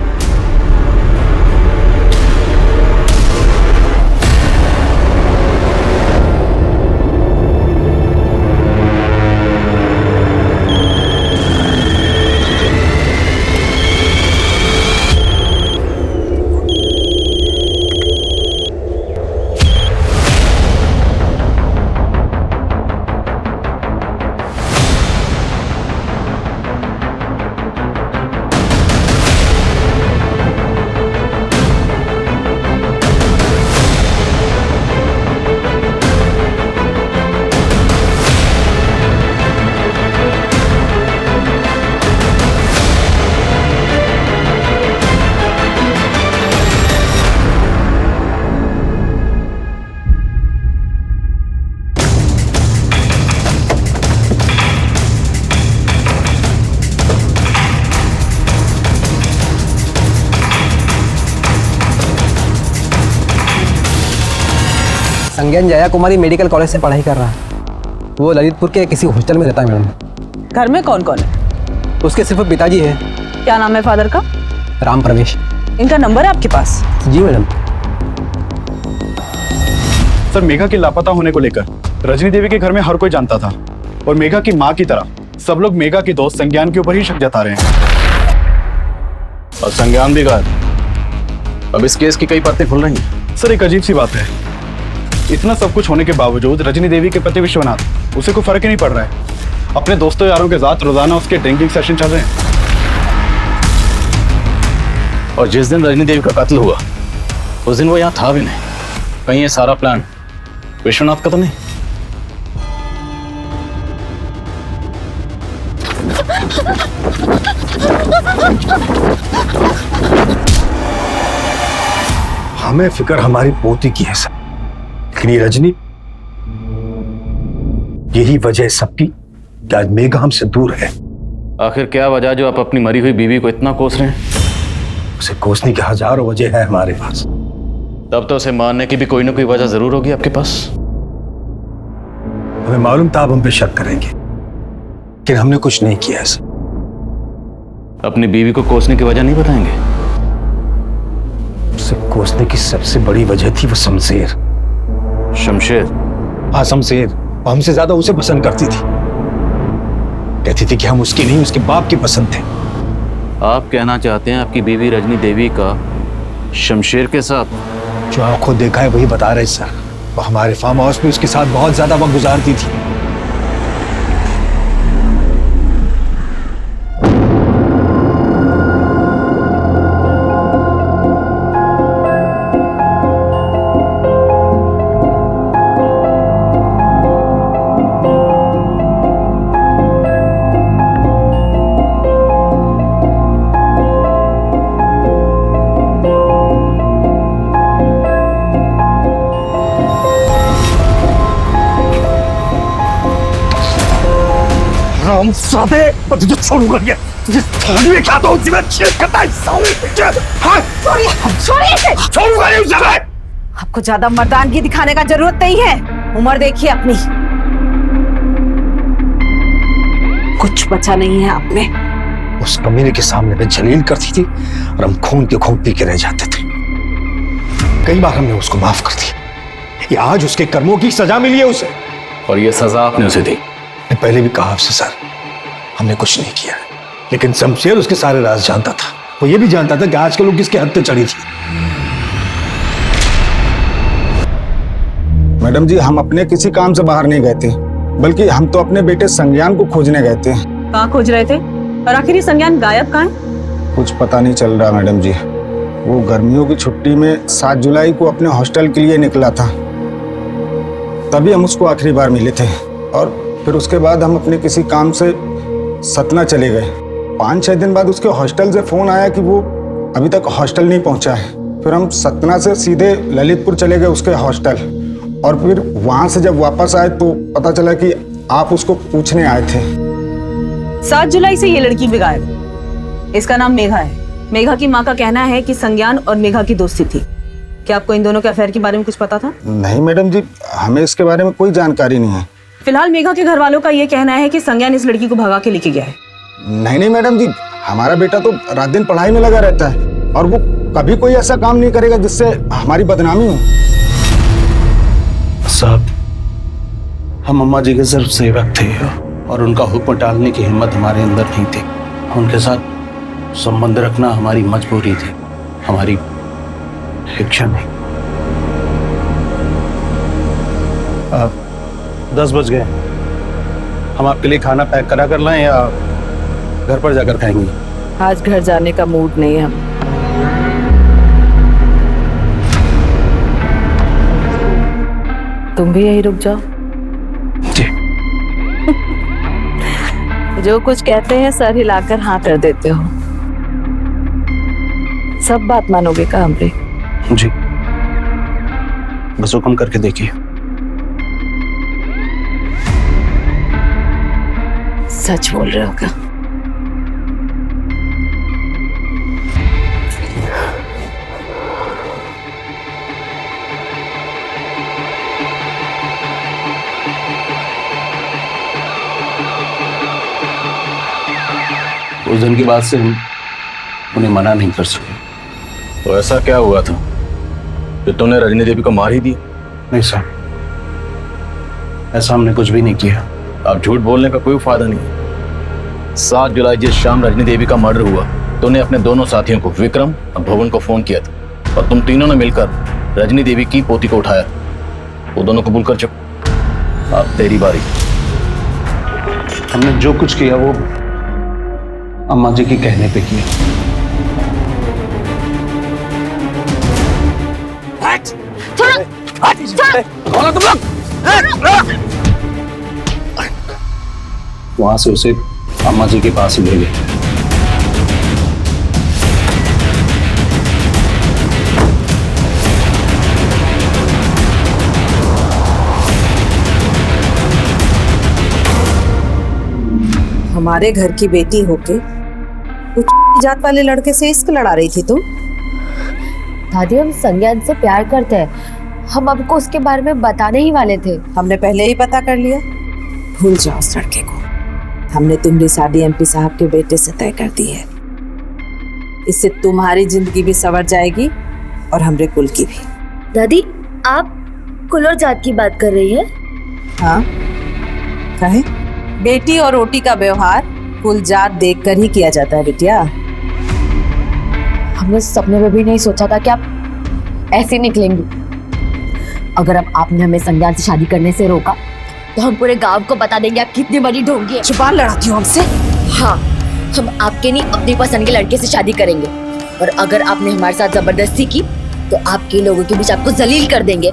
संज्ञान जया कुमारी मेडिकल कॉलेज से पढ़ाई कर रहा है। वो ललितपुर के किसी हॉस्टल में रहता है मैडम। घर में कौन कौन है? उसके सिर्फ पिताजी है। क्या नाम है फादर का? राम प्रवेश। इनका नंबर है आपके पास? जी मैडम। सर, मेघा के लापता होने को लेकर रजनी देवी के घर में हर कोई जानता था, और मेघा की माँ की तरह सब लोग मेघा के दोस्त संज्ञान के ऊपर ही शक जता रहे हैं। और संज्ञान भी गायब। अब इस केस की कई परतें खुल रही हैं। सर, एक अजीब सी बात है, इतना सब कुछ होने के बावजूद रजनी देवी के पति विश्वनाथ, उसे कोई फर्क ही नहीं पड़ रहा है। अपने दोस्तों यारों के साथ रोजाना उसके ड्रिंकिंग सेशन चल रहे हैं। और जिस दिन रजनी देवी का कत्ल हुआ उस दिन वो यहाँ था भी नहीं। कहीं ये सारा प्लान विश्वनाथ का तो नहीं? हमें फिक्र हमारी पोती की है सर, लेकिन ये रजनी, यही वजह है सबकी कि आज मेघा हमसे दूर है। आखिर क्या वजह जो आप अपनी मरी हुई बीवी को इतना कोस रहे हैं? उसे कोसने की हजारों वजह है हमारे पास। तब तो उसे मारने की भी कोई ना कोई वजह जरूर होगी आपके पास। हमें मालूम था आप हम पे शक करेंगे, लेकिन हमने कुछ नहीं किया सर। अपनी बीवी को कोसने की वजह नहीं बताएंगे? उसे कोसने की सबसे बड़ी वजह थी वो शमशेर। शमशेर? हाँ, शमशेर। हमसे ज्यादा उसे पसंद करती थी। कहती थी कि हम उसकी नहीं, उसके बाप की पसंद थे। आप कहना चाहते हैं आपकी बीवी रजनी देवी का शमशेर के साथ? जो आंखों देखा है वही बता रहे सर। वो हमारे फार्म हाउस में उसके साथ बहुत ज्यादा वक्त गुजारती थी। हम साथे मैं तुझे छोड़ूंगा क्या? तुझे थाने में क्या तो उसी में छेद करता है साले। हाँ, छोड़िए इसे। छोड़ूंगा नहीं उस जगह। आपको ज्यादा मर्दानगी दिखाने का जरूरत नहीं है। उम्र देखिए अपनी, कुछ बचा नहीं है आप में। उस कमीने के सामने मैं जलील करती थी और हम खून के खून पी के रह जाते थे। कई बार हमने उसको माफ कर दिया। ये आज उसके कर्मों की सजा मिली है उसे, और ये सजा आपने उसे दी। मैं पहले भी कहा आपसे सर, हमने कुछ नहीं किया, लेकिन शमशेर उसके सारे राज जानता था। वो ये भी जानता था कि आजकल वो किसके हद पे चढ़ी थी। मैडम जी, हम अपने किसी काम से बाहर नहीं गए थे, बल्कि हम तो अपने बेटे संज्ञान को खोजने गए थे। कहाँ खोज रहे थे? और आखिर ये संज्ञान गायब कहाँ है? कुछ पता नहीं चल रहा मैडम जी। वो गर्मियों की छुट्टी में 7 जुलाई को अपने हॉस्टल के लिए निकला था, तभी हम उसको आखिरी बार मिले थे। और फिर उसके बाद हम अपने किसी काम से सतना चले गए। 5-6 दिन बाद उसके हॉस्टल से फोन आया कि वो अभी तक हॉस्टल नहीं पहुंचा है। फिर हम सतना से सीधे ललितपुर चले गए उसके हॉस्टल, और फिर वहां से जब वापस आए तो पता चला कि आप उसको पूछने आए थे। 7 जुलाई से ये लड़की भी गायब है। इसका नाम मेघा है। मेघा की माँ का कहना है कि संज्ञान और मेघा की दोस्ती थी। क्या आपको इन दोनों के अफेयर के बारे में कुछ पता था? नहीं मैडम जी, हमें इसके बारे में कोई जानकारी नहीं है। फिलहाल मेघा के घर वालों का ये कहना है कि संज्ञान इस लड़की को भगा के लेके गया है। नहीं मैडम जी, हमारा बेटा तो रात दिन पढ़ाई में लगा रहता है, और वो कभी कोई ऐसा काम नहीं करेगा जिससे हमारी बदनामी हो। साहब, हम अम्मा जी के सिर्फ सेवक थे और उनका हुक्म टालने की हिम्मत हमारे अंदर नहीं थी। उनके साथ संबंध रखना हमारी मजबूरी थी, हमारी इच्छा नहीं। 10 बज गए। हम आपके लिए खाना पैक करा कर लाएं या घर पर जाकर खाएंगे? आज घर जाने का मूड नहीं है हम। तुम भी यही रुक जाओ। जी। जो कुछ कहते हैं सर हिलाकर हाँ कर देते हो। सब बात मानोगे का हमरे? जी, बस हुक्म करके देखिए। सच बोल रहे हो क्या? उस दिन की बात से हम उन्हें मना नहीं कर सके। तो ऐसा क्या हुआ था कि तूने रजनी देवी को मार ही दिया? नहीं साहब, ऐसा हमने कुछ भी नहीं किया। अब झूठ बोलने का कोई फायदा नहीं। 7 जुलाई जिस शाम रजनी देवी का मर्डर हुआ, तूने अपने दोनों साथियों को, विक्रम और भवन को फोन किया था, और तुम तीनों ने मिलकर रजनी देवी की पोती को उठाया। वो दोनों कबूल कर चुके। अब तेरी बारी। हमने जो कुछ किया वो अम्मा जी के कहने पे किया। तुम लोग वहां से उसे अम्मा जी के पास ही ले गए। हमारे घर की बेटी होके कुछ जात वाले लड़के से इश्क लड़ा रही थी तुम? दादी, हम संज्ञान से प्यार करते हैं। हम आपको उसके बारे में बताने ही वाले थे। हमने पहले ही पता कर लिया। भूल जाओ उस लड़के को। हमने तुम्हारी शादी एमपी साहब के बेटे से तय कर दी है। इससे तुम्हारी जिंदगी भी संवर जाएगी और हमरे कुल की भी। दादी, आप कुल और जात की बात कर रही है? हाँ, कहे बेटी और रोटी का व्यवहार कुल जात देखकर ही किया जाता है बिटिया। हमने सपने में भी नहीं सोचा था कि आप ऐसे निकलेंगी। अगर अब आपने हमें संज्ञान से शादी करने से रोका तो हम पूरे गांव को बता देंगे आप कितनी बड़ी ढोंगी है। जुबान लड़ाती हो हमसे? हाँ, हम आपके नहीं अपनी पसंद के लड़के से शादी करेंगे, और अगर आपने हमारे साथ जबरदस्ती की तो आपके लोगों के बीच आपको जलील कर देंगे।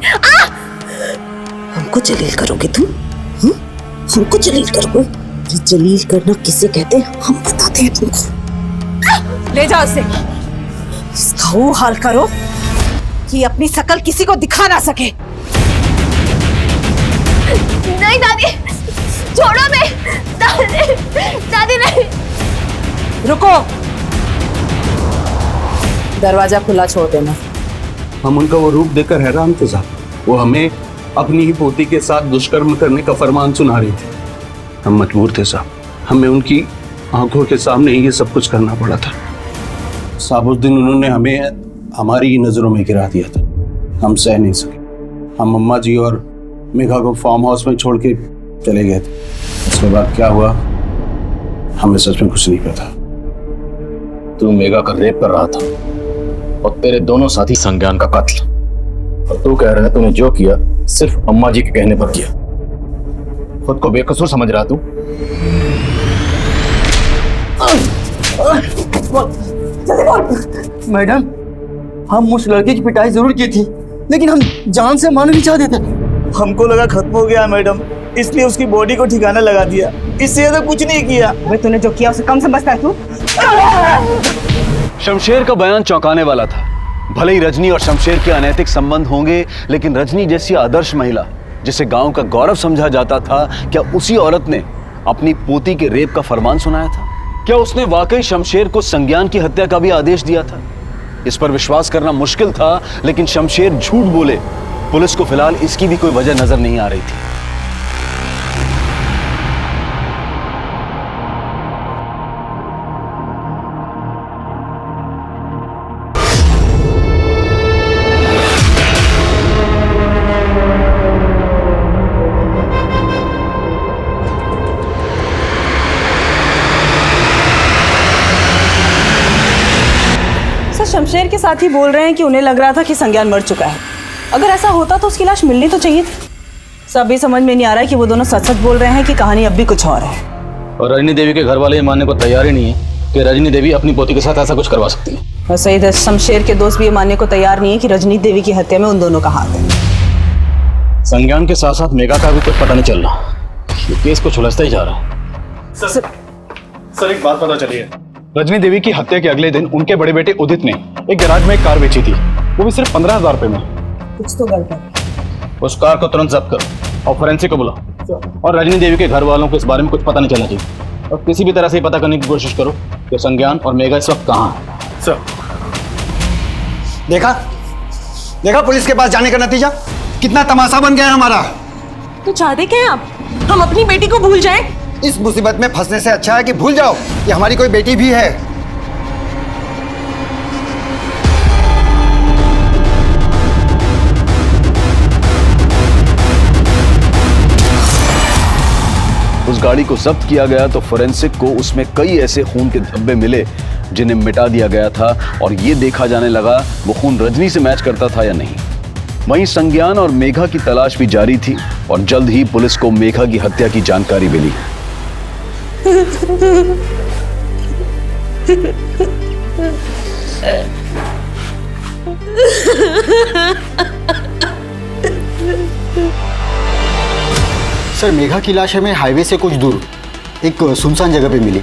हमको जलील करोगे तुम? हमको जलील करोगे? जलील करना किसे कहते हैं हम बताते हैं तुमको। ले जाओ इसे। इसका वो हाल करो कि अपनी शकल किसी को दिखा ना सके। नहीं दादी, छोड़ो मैं। दादी नहीं। रुको, दरवाजा खुला छोड़ देना। हम उनका वो रूप देखकर हैरान थे साहब। वो हमें अपनी ही पोती के साथ दुष्कर्म करने का फरमान सुना रही थी। हम मजबूर थे साहब, हमें उनकी आंखों के सामने ये सब कुछ करना पड़ा था। साहब उस दिन उन्होंने हमें हमारी ही नजरों में गिरा दिया था, हम सह नहीं सके। हम अम्मा जी और मेघा को फार्म हाउस में छोड़ के चले गए थे। उसके बाद क्या हुआ हमें सच में कुछ नहीं पता। तू मेघा का रेप कर रहा था और तेरे दोनों साथी संज्ञान का कत्ल, और तू कह रहा है तूने जो किया सिर्फ अम्मा जी के कहने पर किया। खुद को बेकसूर समझ रहा तू? मैडम, हम उस लड़के की पिटाई जरूर की थी, लेकिन हम जान से मारना नहीं चाहते थे। हमको लगा खत्म हो गया मैडम, इसलिए उसकी बॉडी को ठिकाना लगा दिया। इससे ज्यादा कुछ नहीं किया। भाई तूने जो किया उसे कम समझता है तू? शमशेर का बयान चौंकाने वाला था। भले ही रजनी और शमशेर के अनैतिक संबंध होंगे, लेकिन रजनी जैसी आदर्श महिला जिसे गांव का गौरव समझा जाता था, क्या उसी औरत ने अपनी पोती के रेप का फरमान सुनाया था? क्या उसने वाकई शमशेर को संज्ञान की हत्या का भी आदेश दिया था? इस पर विश्वास करना मुश्किल था, लेकिन शमशेर झूठ बोले, पुलिस को फिलहाल इसकी भी कोई वजह नजर नहीं आ रही थी। शमशेर के साथ ही बोल रहे हैं कि उन्हें लग रहा था कि संज्ञान मर चुका है। अगर ऐसा होता तो उसकी लाश मिलनी तो चाहिए थी। सब भी समझ में नहीं आ रहा है कि वो दोनों सच सच बोल रहे हैं कि कहानी अब भी कुछ और है। और रजनी देवी के घर वाले ये मानने को तैयार ही नहीं है कि रजनी देवी अपनी पोती के साथ ऐसा कुछ करवा सकती है। और सही है, शमशेर के दोस्त भी ये मानने को तैयार नहीं है कि रजनी देवी की हत्या में उन दोनों का हाथ है। संज्ञान के साथ साथ मेघा का भी कुछ पता नहीं चल रहा। ये केस को सुलझता ही जा रहा है। सर एक बात पता चली है। रजनी देवी की हत्या के अगले दिन उनके बड़े बेटे उदित ने एक गैराज में एक कार बेची थी, वो भी सिर्फ 15,000 रुपए में। कुछ तो गलत है। उस कार को तुरंत जब्त करो और फोरेंसिक को बुलाओ, और रजनी देवी के घर वालों को इस बारे में कुछ पता नहीं चलना चाहिए, और किसी भी तरह से पता करने की कोशिश करो कि संज्ञान और मेघा इस वक्त कहाँ है। सर देखा पुलिस के पास जाने का नतीजा कितना तमाशा बन गया है हमारा। तो चाहते क्या हैं आप? हम अपनी बेटी को भूल जाएं? इस मुसीबत में फंसने से अच्छा है कि भूल जाओ कि हमारी कोई बेटी भी है। उस गाड़ी को जब्त किया गया तो फोरेंसिक को उसमें कई ऐसे खून के धब्बे मिले जिन्हें मिटा दिया गया था, और ये देखा जाने लगा वो खून रजनी से मैच करता था या नहीं। वहीं संज्ञान और मेघा की तलाश भी जारी थी, और जल्द ही पुलिस को मेघा की हत्या की जानकारी मिली। सर मेघा की लाश हमें हाईवे से कुछ दूर एक सुनसान जगह पे मिली।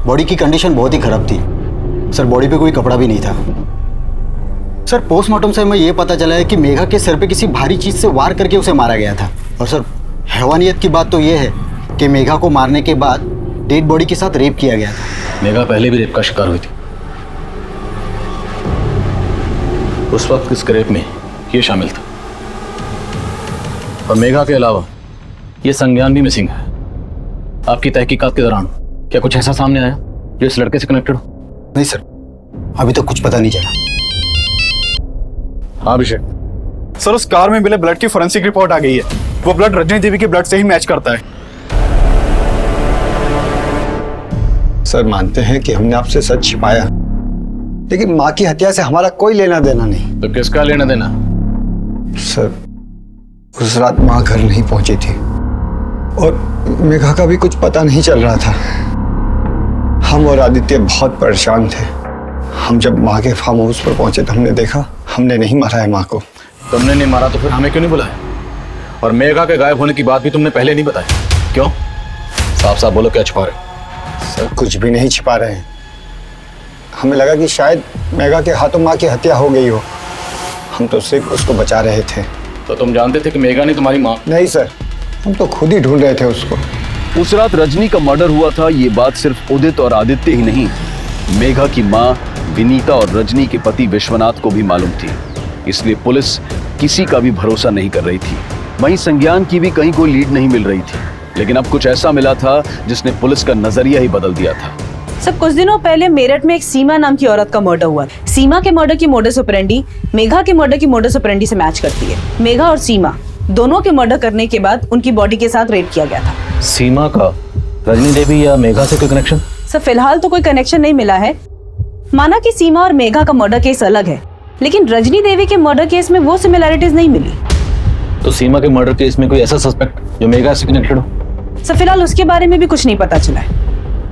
बॉडी की कंडीशन बहुत ही खराब थी सर, बॉडी पे कोई कपड़ा भी नहीं था। सर पोस्टमार्टम से हमें यह पता चला है कि मेघा के सर पे किसी भारी चीज से वार करके उसे मारा गया था। और सर हैवानियत की बात तो यह है कि मेघा को मारने के बाद डेड बॉडी के साथ रेप किया गया था। मेघा पहले भी रेप का शिकार हुई थी। उस वक्त इस रेप में ये शामिल था, और मेघा के अलावा ये संज्ञान भी मिसिंग है। आपकी तहकीकात के दौरान क्या कुछ ऐसा सामने आया जो इस लड़के से कनेक्टेड हो? नहीं सर, अभी तक कुछ पता नहीं चला। हाँ अभिषेक। सर उस कार में मिले ब्लड की फोरेंसिक रिपोर्ट आ गई है। वो ब्लड रजनी देवी के ब्लड से ही मैच करता है। सर मानते हैं कि हमने आपसे सच छिपाया, लेकिन माँ की हत्या से हमारा कोई लेना देना नहीं। तो किसका लेना देना? सर उस रात माँ घर नहीं पहुंची थी, और मेघा का भी कुछ पता नहीं चल रहा था। हम और आदित्य बहुत परेशान थे। हम जब माँ के फार्म हाउस पर पहुंचे तो हमने देखा हमने नहीं मारा है माँ को। तुमने नहीं मारा तो फिर हमें क्यों नहीं बुलाया? और मेघा के गायब होने की बात भी तुमने पहले नहीं बताई, क्यों? साफ साफ बोलो, क्या छिपा रहे? सर कुछ भी नहीं छिपा रहे हैं। हमें लगा कि शायद मेघा के हाथों माँ की हत्या हो गई हो, हम तो सिर्फ उसको बचा रहे थे। तो तुम जानते थे कि मेघा ने तुम्हारी माँ? नहीं सर, हम तो खुद ही ढूंढ रहे थे उसको। उस रात रजनी का मर्डर हुआ था, ये बात सिर्फ उदित और आदित्य ही नहीं, मेघा की माँ विनीता और रजनी के पति विश्वनाथ को भी मालूम थी। इसलिए पुलिस किसी का भी भरोसा नहीं कर रही थी। वहीं संज्ञान की भी कहीं कोई लीड नहीं मिल रही थी, लेकिन अब कुछ ऐसा मिला था जिसने पुलिस का नजरिया ही बदल दिया था। सब कुछ दिनों पहले मेरठ में एक सीमा नाम की औरत का मर्डर हुआ। सीमा के मर्डर की मोडस ऑपरेंडी मेघा के मर्डर की मोडस ऑपरेंडी से मैच करती है। मेघा और सीमा दोनों के मर्डर करने के बाद उनकी बॉडी के साथ रेप किया गया था। सीमा का रजनी देवी या मेघा से कोई कनेक्शन? सर फिलहाल तो कोई कनेक्शन नहीं मिला है। माना कि सीमा और मेघा का मर्डर केस अलग है, लेकिन रजनी देवी के मर्डर केस में वो सिमिलैरिटीज नहीं मिली। तो सीमा के मर्डर केस में कोई ऐसा सस्पेक्ट जो मेघा से कनेक्टेड हो? सर फिलहाल उसके बारे में भी कुछ नहीं पता चला है।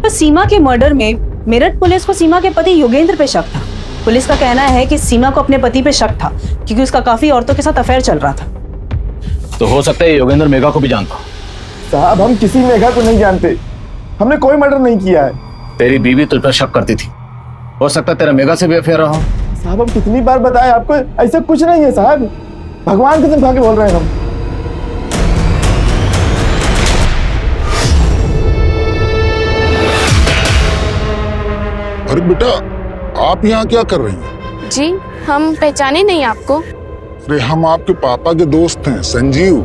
पर सीमा के मर्डर में मेरठ पुलिस को सीमा के पति योगेंद्र पे शक था। पुलिस का कहना है कि सीमा को अपने पति पे शक था क्योंकि उसका काफी औरतों के साथ अफेयर चल रहा था। तो हो सकता है योगेंद्र मेघा को भी जानता। साहब हम किसी मेघा को नहीं जानते, हमने कोई मर्डर नहीं किया है। तेरी बीवी तुझ पर शक करती थी, हो सकता है तेरा मेघा से भी अफेयर रहा हो। साहब हम कितनी बार बताए आपको, ऐसा कुछ नहीं है साहब, भगवान कसम खा के बोल रहे हैं हम। अरे बेटा आप यहाँ क्या कर रही हैं? जी हम पहचाने नहीं आपको। अरे हम आपके पापा के दोस्त हैं, संजीव।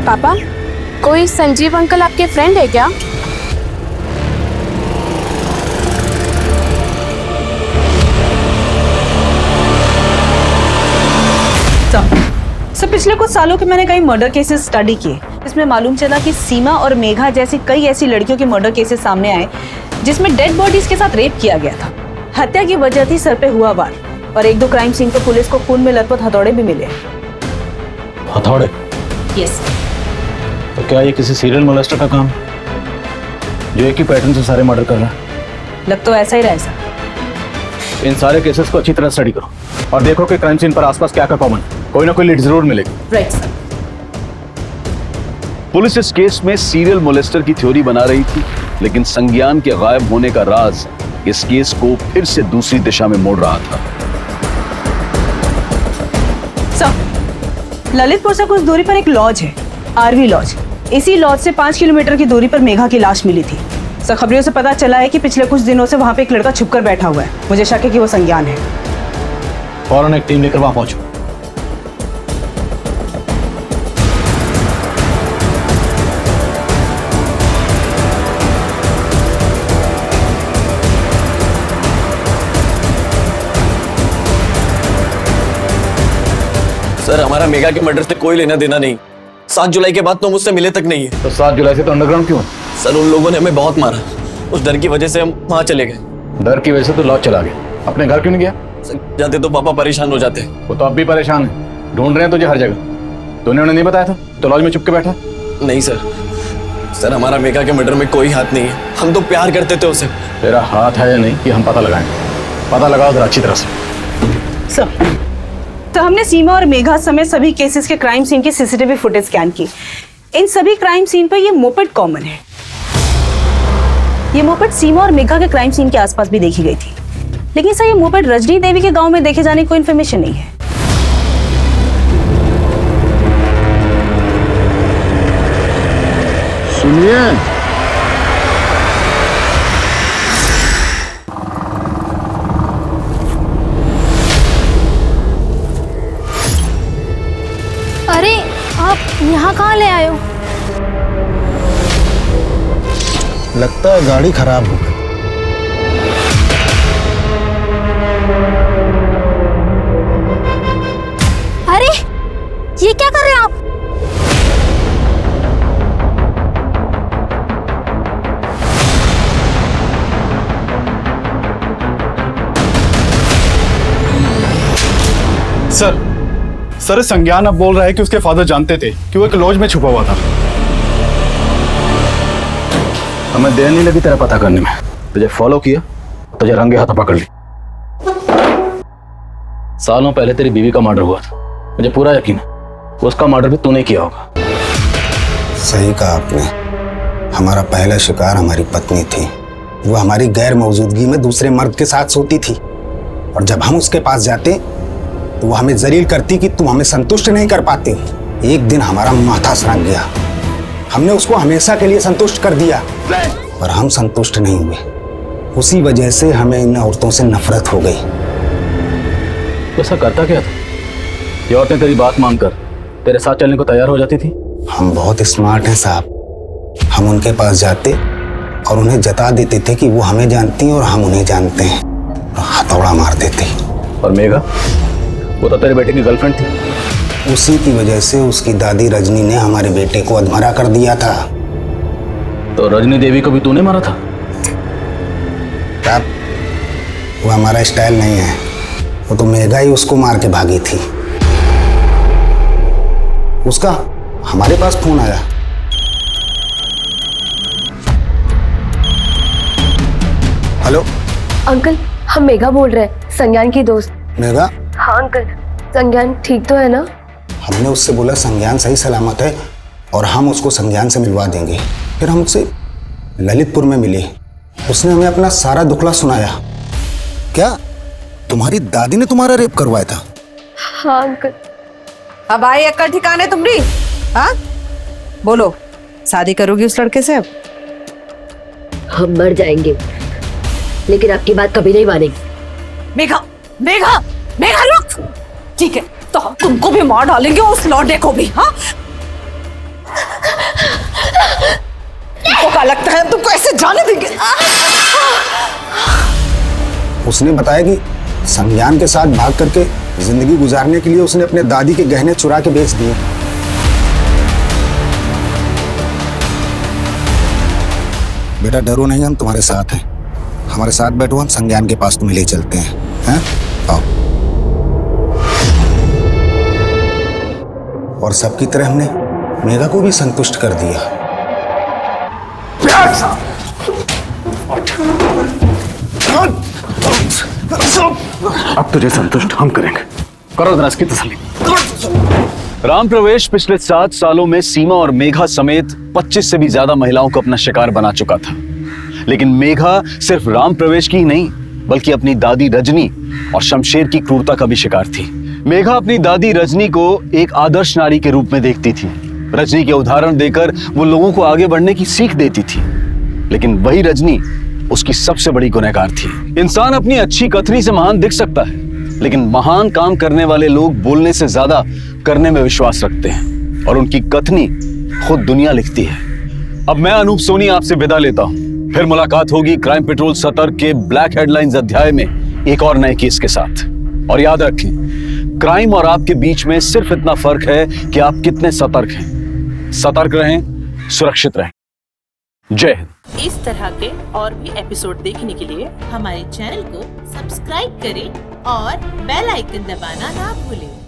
पापा कोई संजीव अंकल आपके फ्रेंड है क्या? सर पिछले कुछ सालों के मैंने कई मर्डर केसेस स्टडी किए। इसमें मालूम चला कि सीमा और मेघा जैसी कई ऐसी लड़कियों के मर्डर केसेस सामने आए जिसमें डेड बॉडीज के साथ रेप किया गया था। हत्या की वजह थी सर पे हुआ वार, और एक दो क्राइम सीन पर पुलिस को खून में लथपथ हथौड़े भी मिले। हथौड़े? यस। तो क्या ये किसी सीरियल मोलेस्टर का काम है जो एक ही पैटर्न से सारे मर्डर कर रहा है? लग तो ऐसा ही रहा है सर। इन सारे केसेस को अच्छी तरह स्टडी करो और देखो कि क्राइम सीन पर आसपास क्या क्या कॉमन है। कोई ना कोई लीड जरूर मिलेगी। Right sir. पुलिस इस केस में सीरियल मोलेस्टर की थ्योरी बना रही थी, लेकिन संज्ञान के गायब होने का राज इस केस को फिर से दूसरी दिशा में मोड़ रहा था। सर ललितपुर से कुछ दूरी पर एक लॉज है, आरवी लॉज। इसी लॉज से 5 किलोमीटर की दूरी पर मेघा की लाश मिली थी। सर खबरों से पता चला है कि पिछले कुछ दिनों से वहां पे एक लड़का छुपकर बैठा हुआ है। मुझे शक है कि वो संज्ञान है। फौरन एक टीम लेकर वहां पहुंचो। सर हमारा मेघा के मर्डर से कोई लेना देना नहीं। 7 जुलाई के बाद तो मुझसे मिले तक नहीं है। तो 7 जुलाई से तो अंडरग्राउंड क्यों है? सर उन लोगों ने हमें बहुत मारा, उस डर की वजह से हम वहाँ चले गए। डर की वजह से तो लॉज चला गया, अपने घर क्यों नहीं गया? जाते तो पापा परेशान हो जाते। वो तो अब भी परेशान है, ढूंढ रहे हैं तुझे हर जगह। तूने उन्हें नहीं बताया था तो लॉज में चुप के बैठा? नहीं सर, सर हमारा मेघा के मर्डर में कोई हाथ नहीं है। हम तो प्यार करते थे उसे। तेरा हाथ है या नहीं ये हम पता लगाएंगे। पता लगाओ जरा अच्छी तरह से। सर तो हमने सीमा और मेघा समेत सभी केसेस के क्राइम सीन की सीसीटीवी फुटेज स्कैन की। इन सभी क्राइम सीन पर ये मोपेड कॉमन है। ये मोपेड सीमा और मेघा के क्राइम सीन के आसपास भी देखी गई थी, लेकिन सर ये मोपेड रजनी देवी के गांव में देखे जाने की कोई इन्फॉर्मेशन नहीं है। सुनिए, अरे आप यहाँ कहाँ ले आए हो? लगता है गाड़ी खराब हो गई। अरे ये क्या कर रहे हैं आप? सर संज्ञान अब बोल रहा है कि उसके फादर जानते थे कि वो एक लॉज में छुपा हुआ था। हमें देर नहीं लगी तेरा पता करने में। तुझे फॉलो किया, तुझे रंगे हाथ पकड़ ली। सालों पहले तेरी बीवी का मर्डर हुआ था, मुझे पूरा यकीन है उसका मर्डर भी तूने किया होगा। सही कहा आपने। हमारा पहला शिकार हमारी पत्नी थी। वो हमारी गैर मौजूदगी में दूसरे मर्द के साथ सोती थी, और जब हम उसके पास जाते तो वो हमें जलील करती कि तुम हमें संतुष्ट नहीं कर पाते। एक दिन हमारा माथा सनक गया। हमने उसको हमेशा के लिए संतुष्ट कर दिया, पर हम संतुष्ट नहीं हुए। उसी वजह से हमें इन औरतों से नफरत हो गई। तो ऐसा करता क्या था? ये औरतें तेरी बात मानकर तेरे साथ चलने को तैयार हो जाती थी? हम बहुत स्मार्ट हैं साहब। हम उनके पास जाते और उन्हें जता देते थे कि वो हमें जानती हैं और हम उन्हें जानते हैं, और हथौड़ा मार देते। और मेघा, वो तो तेरे बेटे की गर्लफ्रेंड थी। उसी की वजह से उसकी दादी रजनी ने हमारे बेटे को अधमरा कर दिया था। तो रजनी देवी को भी तूने मारा था? तब वो हमारा स्टाइल नहीं है। वो तो मेघा ही उसको मार के भागी थी। उसका हमारे पास फोन आया। हेलो अंकल, हम मेघा बोल रहे हैं, संज्ञान की दोस्त। मेघा? हाँ अंकल, संज्ञान ठीक तो है ना? हमने उससे बोला संज्ञान सही सलामत है और हम उसको संज्ञान से मिलवा देंगे। फिर हम उससे ललितपुर में मिले। उसने हमें अपना सारा दुखड़ा सुनाया। क्या तुम्हारी दादी ने तुम्हारा रेप करवाया था? हाँ अंकल। अब आई अक्ल ठिकाने तुम्हारी? हाँ बोलो, शादी करोगी उस लड़के से? अब हम मर जाएंगे लेकिन आपकी बात कभी नहीं मानेंगे। मेघा, मेघा, मेघा रुक। ठीक है, तो हम तुमको भी मार डालेंगे, उस लौंडे को भी। हाँ, तुमको क्या लगता है हम तुमको ऐसे जाने देंगे? उसने बताया कि संज्ञान के साथ भाग करके जिंदगी गुजारने के लिए उसने अपने दादी के गहने चुरा के बेच दिए। बेटा डरो नहीं, हम तुम्हारे साथ हैं। हमारे साथ बैठो, हम संज्ञान के पास तुम्हें ले चलते हैं। हैं? आओ। और सबकी तरह हमने मेघा को भी संतुष्ट कर दिया। अब तुझे संतुष्ट हम करेंगे। करो जरा इसकी तसल्ली। राम प्रवेश पिछले 7 सालों में सीमा और मेघा समेत 25 से भी ज्यादा महिलाओं को अपना शिकार बना चुका था। लेकिन मेघा सिर्फ राम प्रवेश की ही नहीं बल्कि अपनी दादी रजनी और शमशेर की क्रूरता का भी शिकार थी। मेघा अपनी दादी रजनी को एक आदर्श नारी के रूप में देखती थी। रजनी के उदाहरण देकर वो लोगों को आगे बढ़ने की सीख देती थी। लेकिन वही रजनी उसकी सबसे बड़ी गुनहगार थी। इंसान अपनी अच्छी कथनी से महान दिख सकता है, लेकिन महान काम करने वाले लोग बोलने से ज्यादा करने में विश्वास रखते हैं और उनकी कथनी खुद दुनिया लिखती है। अब मैं अनूप सोनी आपसे विदा लेता हूं। फिर मुलाकात होगी क्राइम पेट्रोल सतर्क के ब्लैक हेडलाइंस अध्याय में एक और नए केस के साथ। और याद रखें, क्राइम और आपके बीच में सिर्फ इतना फर्क है कि आप कितने सतर्क हैं। सतर्क रहें, सुरक्षित रहें। जय हिंद। इस तरह के और भी एपिसोड देखने के लिए हमारे चैनल को सब्सक्राइब करें और बेल आइकन दबाना ना भूलें।